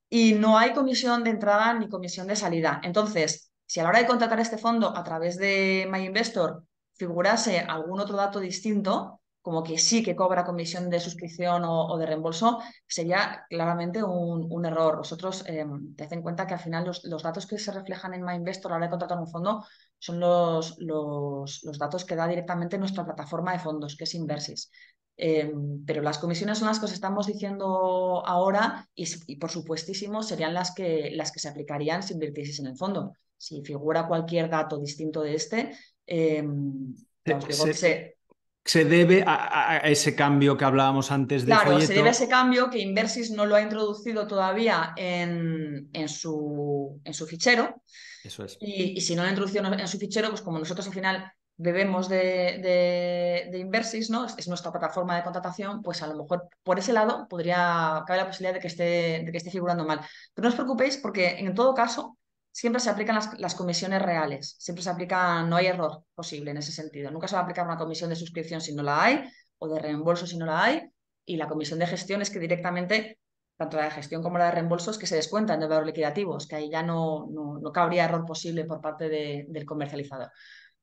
Y no hay comisión de entrada ni comisión de salida. Entonces, si a la hora de contratar este fondo a través de MyInvestor figurase algún otro dato distinto, como que sí que cobra comisión de suscripción o de reembolso, sería claramente un error. Vosotros tened en cuenta que al final los datos que se reflejan en MyInvestor a la hora de contratar un fondo son los datos que da directamente nuestra plataforma de fondos, que es Inversis. Pero las comisiones son las que os estamos diciendo ahora y por supuestísimo serían las que se aplicarían si invirtieseis en el fondo. Si figura cualquier dato distinto de este, ya os digo que Se, se debe a ese cambio que hablábamos antes de claro, se debe a folleto. ese cambio que Inversis no lo ha introducido todavía en su fichero. Eso es. Y si no lo introducción en su fichero, pues como nosotros al final bebemos de Inversis, ¿no? Es nuestra plataforma de contratación, pues a lo mejor por ese lado cabe la posibilidad de que esté figurando mal. Pero no os preocupéis porque en todo caso siempre se aplican las comisiones reales, siempre se aplica, no hay error posible en ese sentido. Nunca se va a aplicar una comisión de suscripción si no la hay o de reembolso si no la hay. Y la comisión de gestión es que directamente tanto la de gestión como la de reembolsos, que se descuentan de valor liquidativos, que ahí ya no cabría error posible por parte del comercializador.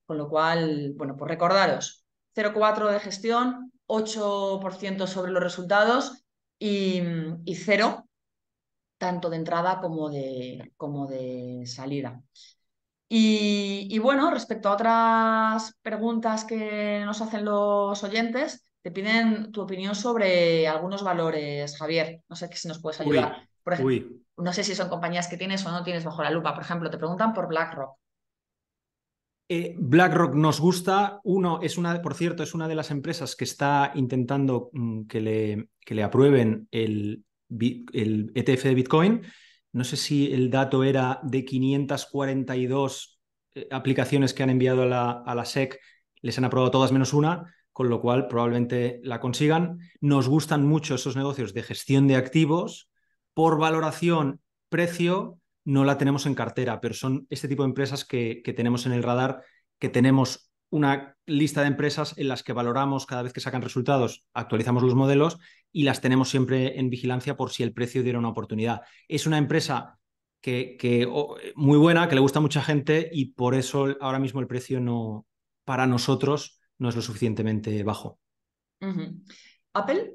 Con lo cual, bueno, pues recordaros, 0,4 de gestión, 8% sobre los resultados y 0 tanto de entrada como de salida. Y bueno, respecto a otras preguntas que nos hacen los oyentes, te piden tu opinión sobre algunos valores, Javier. No sé si nos puedes ayudar. Uy, Por ejemplo, uy. no sé si son compañías que tienes o no tienes bajo la lupa. Por ejemplo, te preguntan por BlackRock. BlackRock nos gusta. Por cierto, es una de las empresas que está intentando que le aprueben el ETF de Bitcoin. No sé si el dato era de 542 aplicaciones que han enviado a la SEC, les han aprobado todas menos una, con lo cual probablemente la consigan. Nos gustan mucho esos negocios de gestión de activos. Por valoración, precio no la tenemos en cartera, pero son este tipo de empresas que tenemos en el radar, que tenemos una lista de empresas en las que valoramos cada vez que sacan resultados, actualizamos los modelos y las tenemos siempre en vigilancia por si el precio diera una oportunidad. Es una empresa muy buena, que le gusta a mucha gente y por eso ahora mismo el precio no, para nosotros no es lo suficientemente bajo. Ujú. Apple.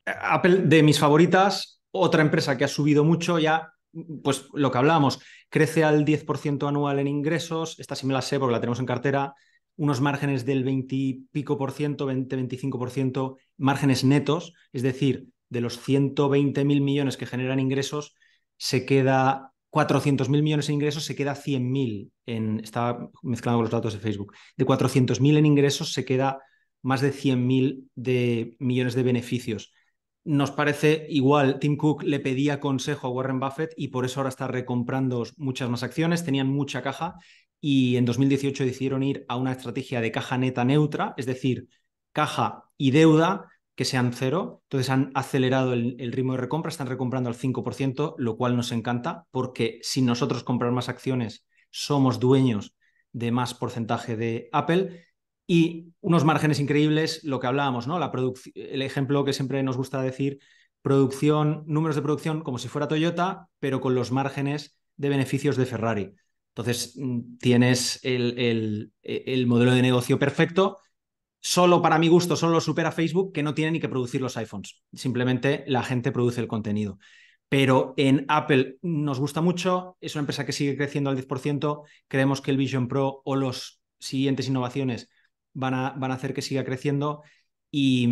Apple, de mis favoritas, otra empresa que ha subido mucho ya, pues lo que hablábamos, crece al 10% anual en ingresos, esta sí me la sé porque la tenemos en cartera, unos márgenes del 20 y pico por ciento, 20-25%, márgenes netos, es decir, de los 120.000 millones que generan ingresos, se queda 400.000 millones en ingresos, se queda 100.000 estaba mezclando con los datos de Facebook, de 400.000 en ingresos se queda más de 100.000 millones de beneficios. Nos parece igual, Tim Cook le pedía consejo a Warren Buffett y por eso ahora está recomprando muchas más acciones, tenían mucha caja y en 2018 decidieron ir a una estrategia de caja neta neutra, es decir, caja y deuda que sean cero. Entonces han acelerado el ritmo de recompra, están recomprando al 5%, lo cual nos encanta porque sin nosotros comprar más acciones somos dueños de más porcentaje de Apple y unos márgenes increíbles, lo que hablábamos, ¿no? El ejemplo que siempre nos gusta decir, producción, números de producción como si fuera Toyota, pero con los márgenes de beneficios de Ferrari. Entonces, tienes el modelo de negocio perfecto. Solo para mi gusto, solo lo supera Facebook, que no tiene ni que producir los iPhones. Simplemente la gente produce el contenido. Pero en Apple nos gusta mucho, es una empresa que sigue creciendo al 10%, creemos que el Vision Pro o los siguientes innovaciones van a hacer que siga creciendo y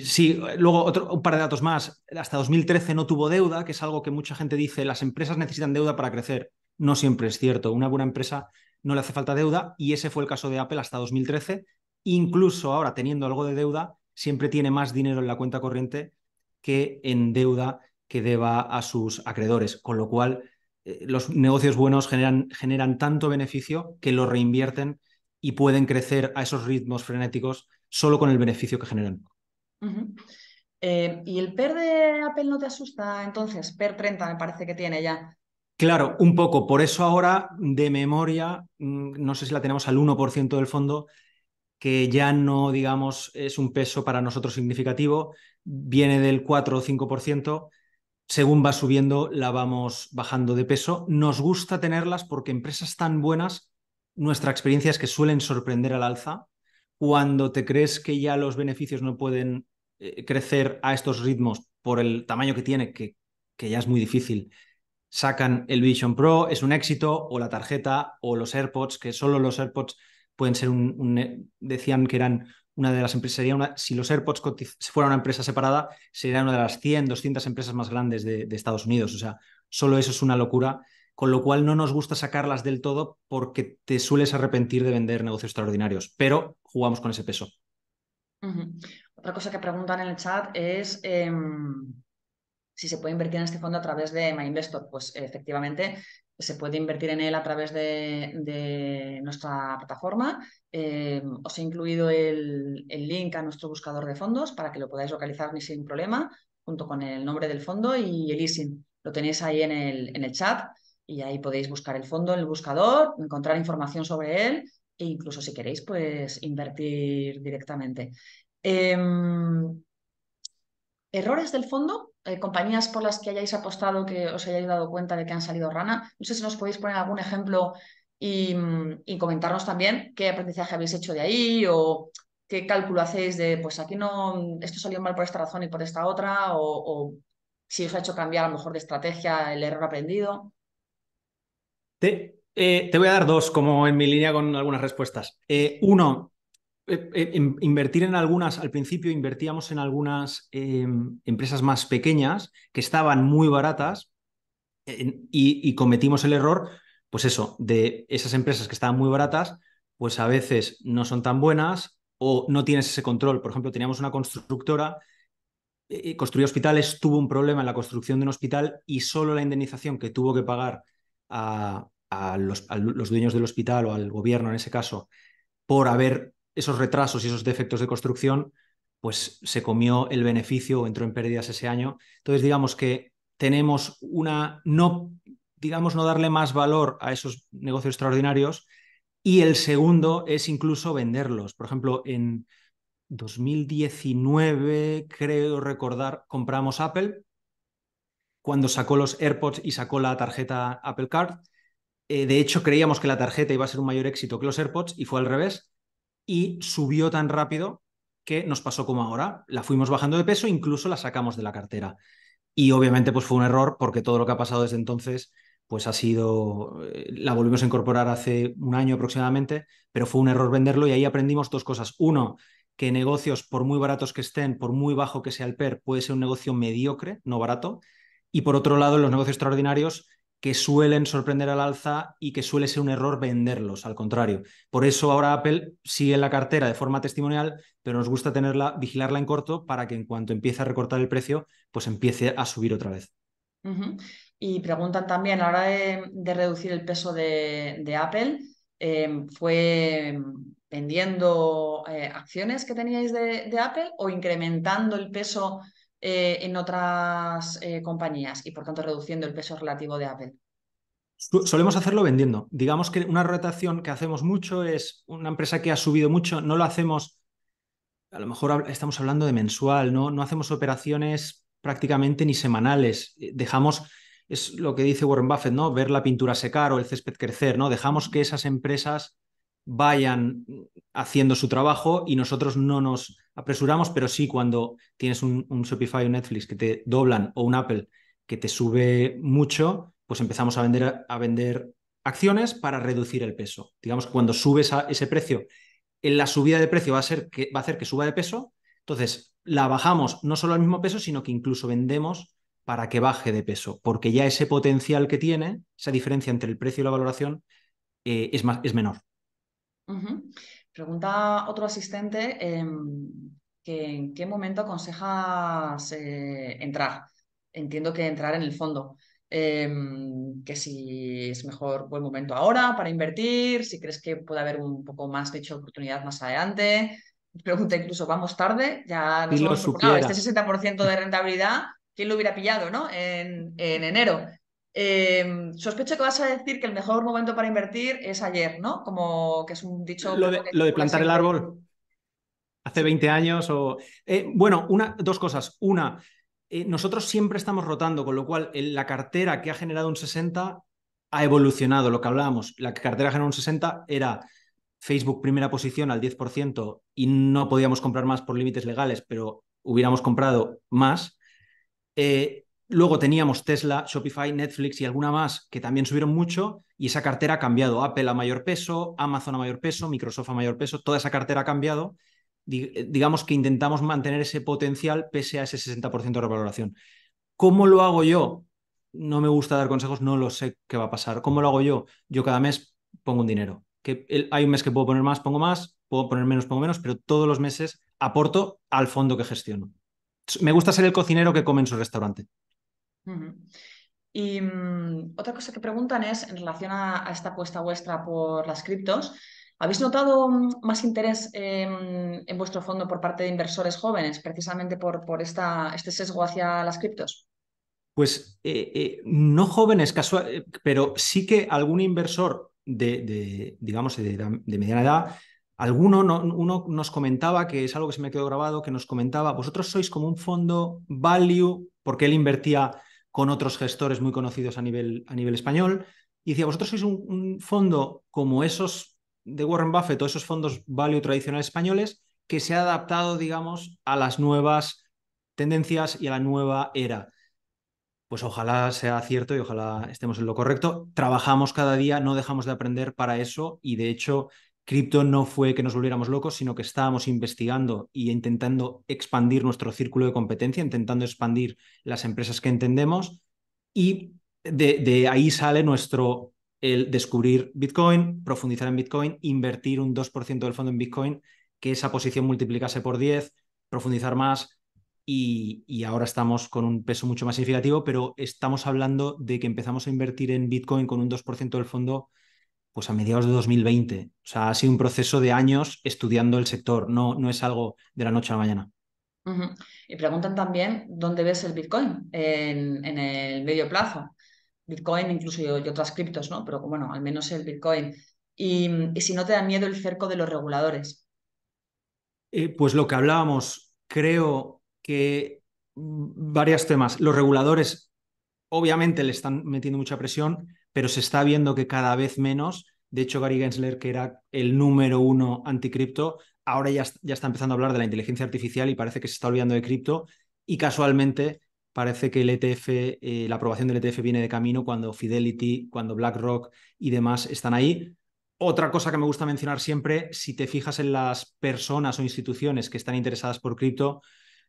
sí, luego un par de datos más. Hasta 2013 no tuvo deuda, que es algo que mucha gente dice, las empresas necesitan deuda para crecer. No siempre es cierto. Una buena empresa no le hace falta deuda y ese fue el caso de Apple hasta 2013. Incluso ahora, teniendo algo de deuda, siempre tiene más dinero en la cuenta corriente que en deuda que deba a sus acreedores. Con lo cual, los negocios buenos generan tanto beneficio que lo reinvierten y pueden crecer a esos ritmos frenéticos solo con el beneficio que generan. Uh-huh. ¿Y el PER de Apple no te asusta entonces? PER 30 me parece que tiene ya. Claro, un poco. Por eso ahora, de memoria, no sé si la tenemos al 1% del fondo, que ya no, digamos, es un peso para nosotros significativo, viene del 4 o 5%. Según va subiendo, la vamos bajando de peso. Nos gusta tenerlas porque empresas tan buenas, nuestra experiencia es que suelen sorprender al alza. Cuando te crees que ya los beneficios no pueden crecer a estos ritmos por el tamaño que tiene, que ya es muy difícil, sacan el Vision Pro, es un éxito, o la tarjeta, o los AirPods, que solo los AirPods pueden ser decían que eran una de las empresas, si los AirPods fuera una empresa separada, sería una de las 100, 200 empresas más grandes de Estados Unidos. O sea, solo eso es una locura, con lo cual no nos gusta sacarlas del todo porque te sueles arrepentir de vender negocios extraordinarios, pero jugamos con ese peso. Uh-huh. Otra cosa que preguntan en el chat es si se puede invertir en este fondo a través de MyInvestor. Pues efectivamente se puede invertir en él a través de nuestra plataforma. Os he incluido el link a nuestro buscador de fondos para que lo podáis localizar sin problema, junto con el nombre del fondo y el ISIN. Lo tenéis ahí en el chat y ahí podéis buscar el fondo en el buscador, encontrar información sobre él e incluso si queréis, pues invertir directamente. Errores del fondo, compañías por las que hayáis apostado que os hayáis dado cuenta de que han salido rana. No sé si nos podéis poner algún ejemplo y comentarnos también qué aprendizaje habéis hecho de ahí o qué cálculo hacéis de, pues aquí no, esto salió mal por esta razón y por esta otra, o si os ha hecho cambiar a lo mejor de estrategia el error aprendido. Te voy a dar dos, como en mi línea con algunas respuestas. Uno, invertir en algunas, al principio invertíamos en algunas empresas más pequeñas que estaban muy baratas y cometimos el error, pues eso, de esas empresas que estaban muy baratas, pues a veces no son tan buenas o no tienes ese control. Por ejemplo, teníamos una constructora, construía hospitales, tuvo un problema en la construcción de un hospital y solo la indemnización que tuvo que pagar a los dueños del hospital o al gobierno en ese caso por haber esos retrasos y esos defectos de construcción, pues se comió el beneficio o entró en pérdidas ese año. Entonces, digamos que tenemos digamos, no darle más valor a esos negocios extraordinarios. Y el segundo es incluso venderlos. Por ejemplo, en 2019, creo recordar, compramos Apple cuando sacó los AirPods y sacó la tarjeta Apple Card. De hecho, creíamos que la tarjeta iba a ser un mayor éxito que los AirPods y fue al revés y subió tan rápido que nos pasó como ahora. La fuimos bajando de peso, incluso la sacamos de la cartera. Y obviamente pues fue un error porque todo lo que ha pasado desde entonces pues ha sido, la volvimos a incorporar hace un año aproximadamente, pero fue un error venderlo y ahí aprendimos dos cosas. Uno, que negocios, por muy baratos que estén, por muy bajo que sea el PER, puede ser un negocio mediocre, no barato. Y por otro lado, en los negocios extraordinarios, que suelen sorprender al alza y que suele ser un error venderlos, al contrario. Por eso ahora Apple sigue en la cartera de forma testimonial, pero nos gusta tenerla, vigilarla en corto para que en cuanto empiece a recortar el precio, pues empiece a subir otra vez. Ujú. Y preguntan también, a la hora de reducir el peso de Apple, ¿fue vendiendo acciones que teníais de Apple o incrementando el peso en otras compañías y por tanto reduciendo el peso relativo de Apple? Solemos hacerlo vendiendo. Digamos que una rotación que hacemos mucho es una empresa que ha subido mucho, no lo hacemos, a lo mejor estamos hablando de mensual, ¿no? No hacemos operaciones prácticamente ni semanales. Dejamos, es lo que dice Warren Buffett, ¿no? Ver la pintura secar o el césped crecer, ¿no? Dejamos que esas empresas vayan haciendo su trabajo y nosotros no nos apresuramos, pero sí cuando tienes un Shopify o un Netflix que te doblan o un Apple que te sube mucho, pues empezamos a vender acciones para reducir el peso. Digamos que cuando subes ese precio, en la subida de precio va a hacer que suba de peso, entonces la bajamos no solo al mismo peso, sino que incluso vendemos para que baje de peso, porque ya ese potencial que tiene, esa diferencia entre el precio y la valoración, es menor. Ujú. Pregunta otro asistente que en qué momento aconsejas entrar. Entiendo que entrar en el fondo. Que si es mejor buen momento ahora para invertir, si crees que puede haber un poco más de hecho oportunidad más adelante. Pregunta incluso, ¿vamos tarde? Ya Si nos lo hemos preocupado. Este supiera. 60% de rentabilidad, ¿quién lo hubiera pillado, ¿no? En enero. Sospecho que vas a decir que el mejor momento para invertir es ayer, ¿no? Como que es un dicho creo que Lo de circula plantar el siempre. árbol hace Sí. 20 años o... bueno, dos cosas. Una, nosotros siempre estamos rotando, con lo cual la cartera que ha generado un 60 ha evolucionado, lo que hablábamos. La cartera que generó un 60 era Facebook primera posición al 10% y no podíamos comprar más por límites legales, pero hubiéramos comprado más. Luego teníamos Tesla, Shopify, Netflix y alguna más que también subieron mucho y esa cartera ha cambiado. Apple a mayor peso, Amazon a mayor peso, Microsoft a mayor peso, toda esa cartera ha cambiado. Digamos que intentamos mantener ese potencial pese a ese 60% de revaloración. ¿Cómo lo hago yo? No me gusta dar consejos, no lo sé qué va a pasar. ¿Cómo lo hago yo? Yo cada mes pongo un dinero. Hay un mes que puedo poner más, pongo más, puedo poner menos, pongo menos, pero todos los meses aporto al fondo que gestiono. Me gusta ser el cocinero que come en su restaurante. Ujú. Y otra cosa que preguntan es en relación a esta apuesta vuestra por las criptos. ¿Habéis notado más interés en vuestro fondo por parte de inversores jóvenes, precisamente por este sesgo hacia las criptos? Pues no jóvenes pero sí que algún inversor digamos, de mediana edad, uno nos comentaba, que es algo que se me quedó grabado, que nos comentaba, vosotros sois como un fondo value, porque él invertía con otros gestores muy conocidos a nivel español, y decía, vosotros sois un fondo como esos de Warren Buffett o esos fondos value tradicionales españoles que se ha adaptado, digamos, a las nuevas tendencias y a la nueva era. Pues ojalá sea cierto y ojalá estemos en lo correcto. Trabajamos cada día, no dejamos de aprender para eso y de hecho cripto no fue que nos volviéramos locos, sino que estábamos investigando y intentando expandir nuestro círculo de competencia, intentando expandir las empresas que entendemos y de ahí sale el descubrir Bitcoin, profundizar en Bitcoin, invertir un 2% del fondo en Bitcoin, que esa posición multiplicase por 10, profundizar más y ahora estamos con un peso mucho más significativo, pero estamos hablando de que empezamos a invertir en Bitcoin con un 2% del fondo pues a mediados de 2020. O sea, ha sido un proceso de años estudiando el sector, no es algo de la noche a la mañana. Ujú. Y preguntan también dónde ves el Bitcoin en el medio plazo. Bitcoin incluso y otras criptos, ¿no? Pero bueno, al menos el Bitcoin. Y si no te da miedo el cerco de los reguladores. Pues lo que hablábamos, creo que varios temas. Los reguladores obviamente le están metiendo mucha presión, pero se está viendo que cada vez menos. De hecho, Gary Gensler, que era el número uno anticripto, ahora ya está empezando a hablar de la inteligencia artificial y parece que se está olvidando de cripto. Y casualmente parece que el ETF, la aprobación del ETF viene de camino cuando Fidelity, cuando BlackRock y demás están ahí. Otra cosa que me gusta mencionar siempre, si te fijas en las personas o instituciones que están interesadas por cripto,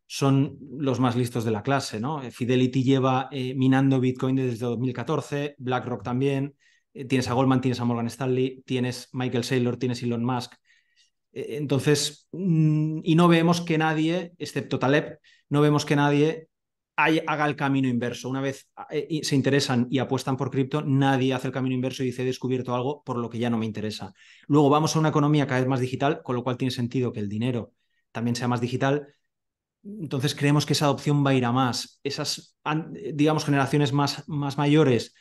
son los más listos de la clase, ¿no? Fidelity lleva minando Bitcoin desde 2014, BlackRock también, tienes a Goldman, tienes a Morgan Stanley, tienes Michael Saylor, tienes Elon Musk. Entonces, y no vemos que nadie, excepto Taleb, no vemos que nadie haga el camino inverso. Una vez se interesan y apuestan por cripto, nadie hace el camino inverso y dice he descubierto algo por lo que ya no me interesa. Luego vamos a una economía cada vez más digital, con lo cual tiene sentido que el dinero también sea más digital. Entonces creemos que esa adopción va a ir a más. Esas, digamos, generaciones más mayores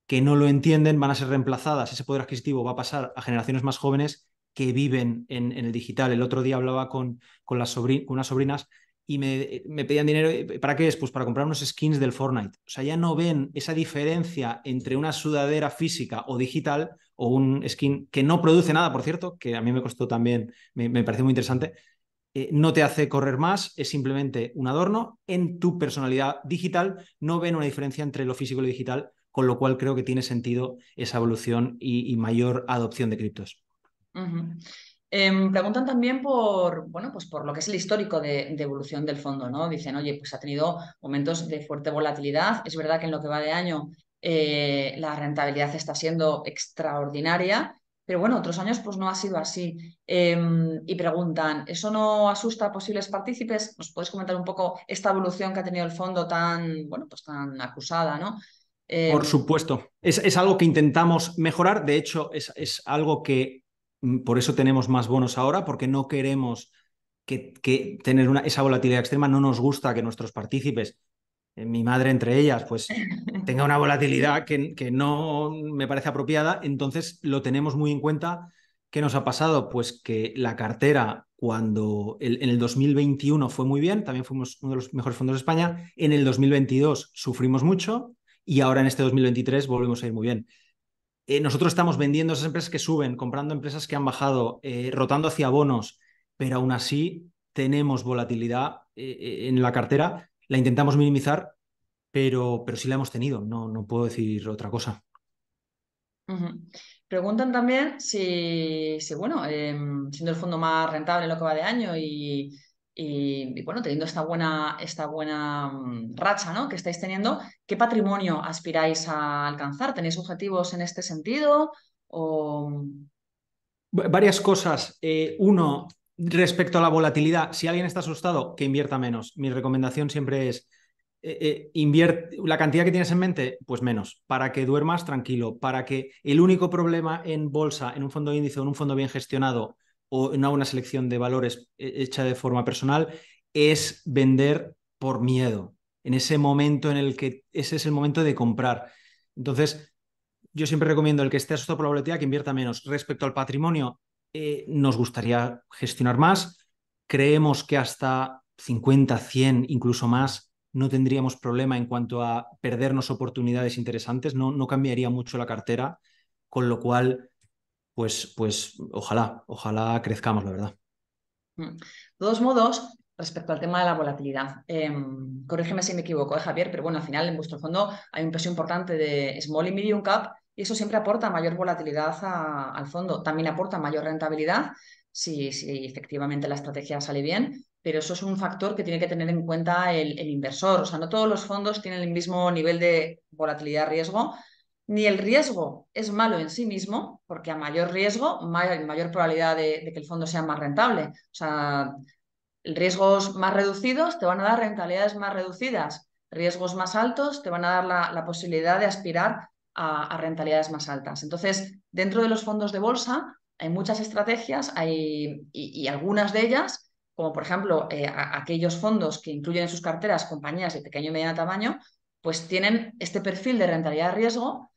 que no lo entienden van a ser reemplazadas. Ese poder adquisitivo va a pasar a generaciones más jóvenes que viven en el digital. El otro día hablaba con unas sobrinas y me pedían dinero. ¿Para qué es? Pues para comprar unos skins del Fortnite. O sea, ya no ven esa diferencia entre una sudadera física o digital o un skin que no produce nada, por cierto, que a mí me costó también, me pareció muy interesante. No te hace correr más, es simplemente un adorno. En tu personalidad digital no ven una diferencia entre lo físico y lo digital, con lo cual creo que tiene sentido esa evolución y mayor adopción de criptos. Ujú. Preguntan también por, bueno, pues por lo que es el histórico de evolución del fondo, ¿no? Dicen, oye, pues ha tenido momentos de fuerte volatilidad. Es verdad que en lo que va de año la rentabilidad está siendo extraordinaria, pero bueno, otros años pues no ha sido así. Y preguntan, ¿eso no asusta a posibles partícipes? ¿Nos puedes comentar un poco esta evolución que ha tenido el fondo tan, bueno, pues tan acusada, ¿no? Por Em, supuesto, es algo que intentamos mejorar. De hecho, es algo que por eso tenemos más bonos ahora, porque no queremos que tener esa volatilidad extrema. No nos gusta que nuestros partícipes, mi madre entre ellas, pues tenga una volatilidad que no me parece apropiada. Entonces lo tenemos muy en cuenta. ¿Qué nos ha pasado? Pues que la cartera, cuando en el 2021 fue muy bien, también fuimos uno de los mejores fondos de España. En el 2022 sufrimos mucho y ahora en este 2023 volvemos a ir muy bien. Nosotros estamos vendiendo esas empresas que suben, comprando empresas que han bajado, rotando hacia bonos, pero aún así tenemos volatilidad en la cartera. La intentamos minimizar, pero sí la hemos tenido. No, no puedo decir otra cosa. Ujú. Preguntan también si, bueno, siendo el fondo más rentable en lo que va de año y, bueno, teniendo esta buena racha, ¿no? que estáis teniendo, ¿qué patrimonio aspiráis a alcanzar? ¿Tenéis objetivos en este sentido? O... Varias cosas. Uno, respecto a la volatilidad, si alguien está asustado, que invierta menos. Mi recomendación siempre es la cantidad que tienes en mente, pues menos, para que duermas tranquilo, para que el único problema en bolsa, en un fondo de índice o en un fondo bien gestionado o en una buena selección de valores hecha de forma personal es vender por miedo. En ese momento en el que ese es el momento de comprar. Entonces, yo siempre recomiendo el que esté asustado por la volatilidad que invierta menos. Respecto al patrimonio, nos gustaría gestionar más. Creemos que hasta 50, 100, incluso más, no tendríamos problema en cuanto a perdernos oportunidades interesantes. No, no cambiaría mucho la cartera, con lo cual, pues ojalá crezcamos, la verdad. De todos modos, respecto al tema de la volatilidad, corrígeme si me equivoco, Javier, pero bueno, al final en vuestro fondo hay un peso importante de small y medium cap y eso siempre aporta mayor volatilidad al fondo. También aporta mayor rentabilidad si efectivamente la estrategia sale bien, pero eso es un factor que tiene que tener en cuenta el inversor. O sea, no todos los fondos tienen el mismo nivel de volatilidad-riesgo. Ni el riesgo es malo en sí mismo, porque a mayor riesgo, mayor probabilidad de que el fondo sea más rentable. O sea, riesgos más reducidos te van a dar rentabilidades más reducidas. Riesgos más altos te van a dar la posibilidad de aspirar a rentabilidades más altas. Entonces, dentro de los fondos de bolsa hay muchas estrategias y algunas de ellas, como por ejemplo aquellos fondos que incluyen en sus carteras compañías de pequeño y mediano tamaño, pues tienen este perfil de rentabilidad-riesgo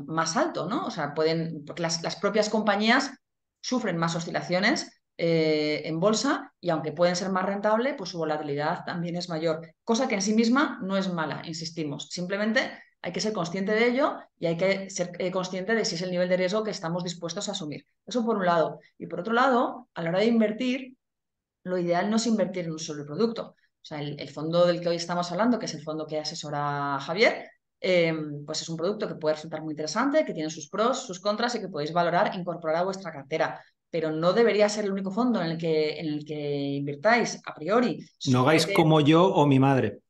más alto, ¿no? O sea, porque las propias compañías sufren más oscilaciones en bolsa y aunque pueden ser más rentables, pues su volatilidad también es mayor, cosa que en sí misma no es mala, insistimos. Simplemente hay que ser consciente de ello y hay que ser consciente de si es el nivel de riesgo que estamos dispuestos a asumir. Eso por un lado. Y por otro lado, a la hora de invertir, lo ideal no es invertir en un solo producto. O sea, el fondo del que hoy estamos hablando, que es el fondo que asesora Javier, pues es un producto que puede resultar muy interesante, que tiene sus pros, sus contras y que podéis valorar, incorporar a vuestra cartera. pero no debería ser el único fondo en el que invirtáis a priori. Se No supone hagáis que como yo o mi madre.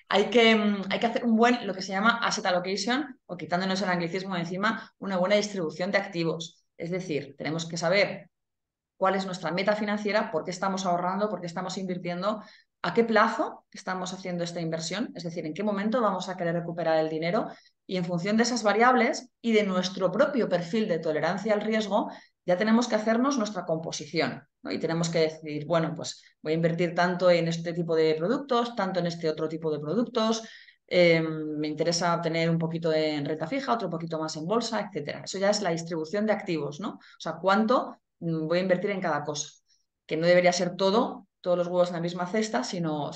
hay que hacer lo que se llama asset allocation, o quitándonos el anglicismo de encima, una buena distribución de activos. Es decir, tenemos que saber cuál es nuestra meta financiera, por qué estamos ahorrando, por qué estamos invirtiendo, a qué plazo estamos haciendo esta inversión, es decir, en qué momento vamos a querer recuperar el dinero, y en función de esas variables y de nuestro propio perfil de tolerancia al riesgo, ya tenemos que hacernos nuestra composición, ¿no? Y tenemos que decidir, bueno, pues voy a invertir tanto en este tipo de productos, tanto en este otro tipo de productos. Me interesa tener un poquito en renta fija, otro poquito más en bolsa, etcétera. Eso ya es la distribución de activos, ¿no? O sea, cuánto voy a invertir en cada cosa, que no debería ser todos los huevos en la misma cesta, sino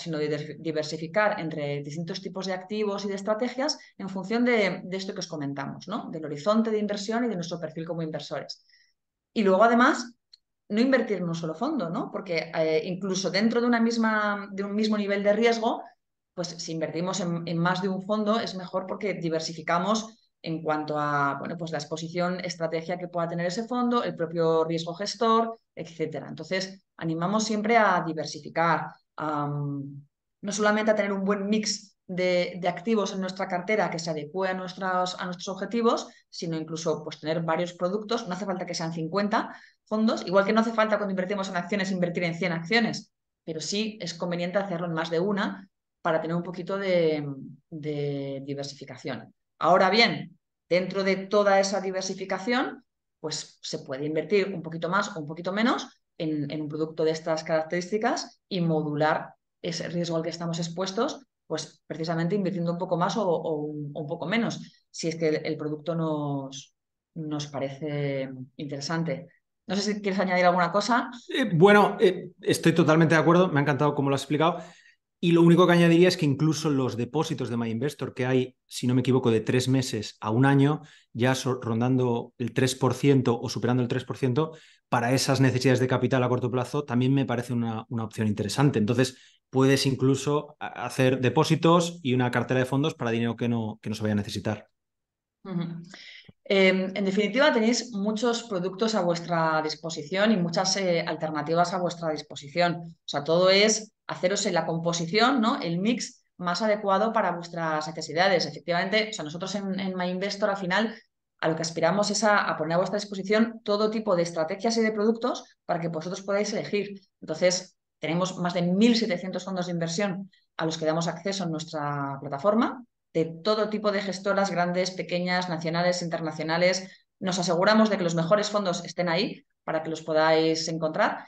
diversificar entre distintos tipos de activos y de estrategias en función de esto que os comentamos, ¿no? Del horizonte de inversión y de nuestro perfil como inversores. Y luego, además, no invertir en un solo fondo, ¿no? Porque incluso dentro de un mismo nivel de riesgo, pues si invertimos en más de un fondo es mejor porque diversificamos en cuanto a, bueno, pues la exposición, estrategia que pueda tener ese fondo, el propio riesgo gestor, etcétera. Entonces, animamos siempre a diversificar, no solamente a tener un buen mix de activos en nuestra cartera que se adecue a nuestros objetivos, sino incluso pues, tener varios productos. No hace falta que sean 50 fondos, igual que no hace falta cuando invertimos en acciones invertir en 100 acciones, pero sí es conveniente hacerlo en más de una para tener un poquito de diversificación. Ahora bien, dentro de toda esa diversificación, pues se puede invertir un poquito más o un poquito menos en un producto de estas características y modular ese riesgo al que estamos expuestos, pues precisamente invirtiendo un poco más o un poco menos, si es que el producto nos parece interesante. No sé si quieres añadir alguna cosa. Bueno, estoy totalmente de acuerdo, me ha encantado cómo lo has explicado. Y lo único que añadiría es que incluso los depósitos de MyInvestor, que hay, si no me equivoco, de 3 meses a un año, ya rondando el 3% o superando el 3%, para esas necesidades de capital a corto plazo, también me parece una opción interesante. Entonces, puedes incluso hacer depósitos y una cartera de fondos para dinero que no se vaya a necesitar. Ujú. En definitiva, tenéis muchos productos a vuestra disposición y muchas alternativas a vuestra disposición. O sea, todo es haceros en la composición, ¿no? El mix más adecuado para vuestras necesidades. Efectivamente, o sea, nosotros en MyInvestor al final a lo que aspiramos es a poner a vuestra disposición todo tipo de estrategias y de productos para que vosotros podáis elegir. Entonces, tenemos más de 1.700 fondos de inversión a los que damos acceso en nuestra plataforma de todo tipo de gestoras, grandes, pequeñas, nacionales, internacionales. Nos aseguramos de que los mejores fondos estén ahí para que los podáis encontrar,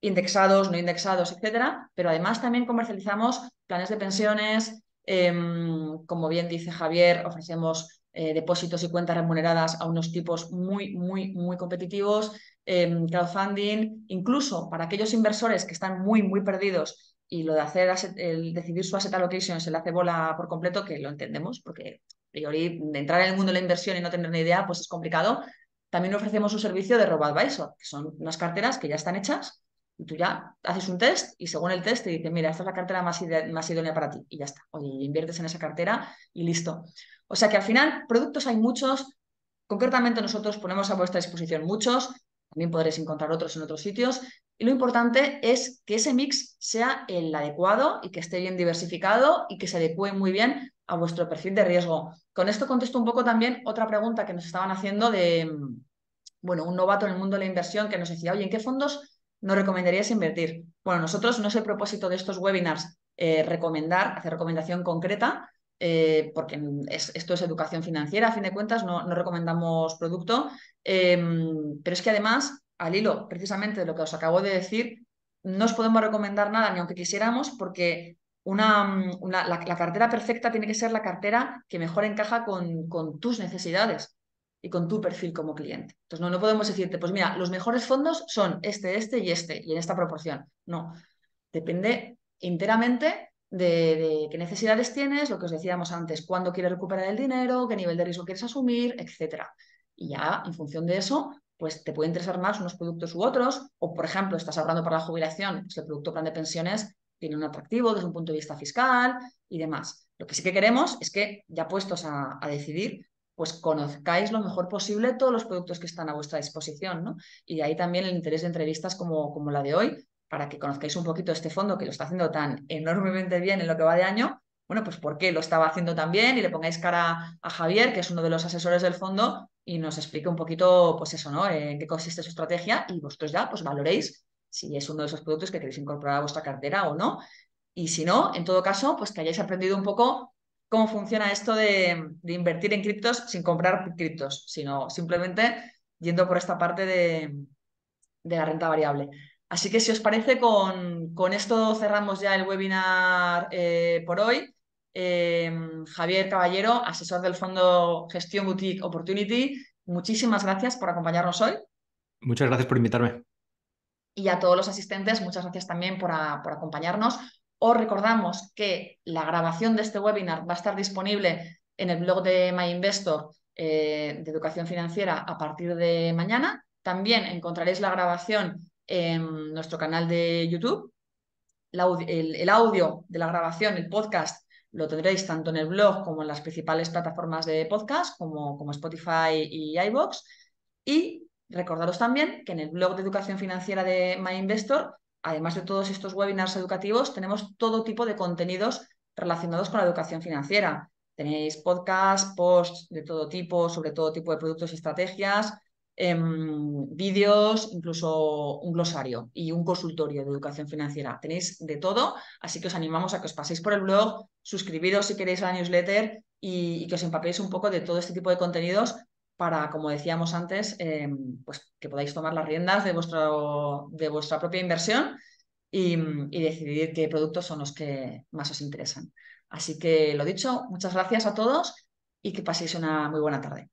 indexados, no indexados, etcétera. Pero además también comercializamos planes de pensiones. Como bien dice Javier, ofrecemos depósitos y cuentas remuneradas a unos tipos muy, muy, muy competitivos. Crowdfunding, incluso para aquellos inversores que están muy, muy perdidos y lo de hacer el decidir su asset allocation se le hace bola por completo, que lo entendemos, porque a priori de entrar en el mundo de la inversión y no tener ni idea, pues es complicado. También ofrecemos un servicio de robo-advisor, que son unas carteras que ya están hechas y tú ya haces un test y según el test te dice, mira, esta es la cartera más idónea para ti y ya está. Oye, inviertes en esa cartera y listo. O sea que al final productos hay muchos, concretamente nosotros ponemos a vuestra disposición muchos, también podréis encontrar otros en otros sitios y lo importante es que ese mix sea el adecuado y que esté bien diversificado y que se adecue muy bien a vuestro perfil de riesgo. Con esto contesto un poco también otra pregunta que nos estaban haciendo de, bueno, un novato en el mundo de la inversión que nos decía, oye, ¿en qué fondos nos recomendarías invertir? Bueno, nosotros no es el propósito de estos webinars hacer recomendación concreta, porque esto es educación financiera, a fin de cuentas, no recomendamos producto, pero es que además, al hilo precisamente de lo que os acabo de decir, no os podemos recomendar nada ni aunque quisiéramos, porque la cartera perfecta tiene que ser la cartera que mejor encaja con tus necesidades y con tu perfil como cliente. Entonces, no podemos decirte, pues mira, los mejores fondos son este y en esta proporción. No, depende enteramente de qué necesidades tienes, lo que os decíamos antes, cuándo quieres recuperar el dinero, qué nivel de riesgo quieres asumir, etcétera. Y ya, en función de eso, pues te puede interesar más unos productos u otros, o por ejemplo, estás ahorrando para la jubilación, pues el producto plan de pensiones tiene un atractivo desde un punto de vista fiscal y demás. Lo que sí que queremos es que, ya puestos a decidir, pues conozcáis lo mejor posible todos los productos que están a vuestra disposición, ¿no? Y de ahí también el interés de entrevistas como la de hoy, para que conozcáis un poquito este fondo que lo está haciendo tan enormemente bien en lo que va de año. Bueno, pues por qué lo estaba haciendo tan bien y le pongáis cara a Javier, que es uno de los asesores del fondo, y nos explique un poquito, pues eso, ¿no? En qué consiste su estrategia y vosotros ya, pues valoréis si es uno de esos productos que queréis incorporar a vuestra cartera o no. Y si no, en todo caso, pues que hayáis aprendido un poco cómo funciona esto de invertir en criptos sin comprar criptos, sino simplemente yendo por esta parte de la renta variable. Así que si os parece, con esto cerramos ya el webinar por hoy. Javier Caballero, asesor del fondo Gestión Boutique Opportunity, muchísimas gracias por acompañarnos hoy. Muchas gracias por invitarme. Y a todos los asistentes, muchas gracias también por acompañarnos. Os recordamos que la grabación de este webinar va a estar disponible en el blog de MyInvestor de educación financiera a partir de mañana. También encontraréis la grabación en nuestro canal de YouTube. El audio de la grabación, el podcast, lo tendréis tanto en el blog como en las principales plataformas de podcast, como Spotify y iVoox. Y recordaros también que en el blog de educación financiera de MyInvestor, además de todos estos webinars educativos, tenemos todo tipo de contenidos relacionados con la educación financiera. Tenéis podcasts, posts de todo tipo, sobre todo tipo de productos y estrategias, vídeos, incluso un glosario y un consultorio de educación financiera. Tenéis de todo, así que os animamos a que os paséis por el blog, suscribiros si queréis a la newsletter y que os empapéis un poco de todo este tipo de contenidos para, como decíamos antes, pues que podáis tomar las riendas de vuestra propia inversión y decidir qué productos son los que más os interesan. Así que lo dicho, muchas gracias a todos y que paséis una muy buena tarde.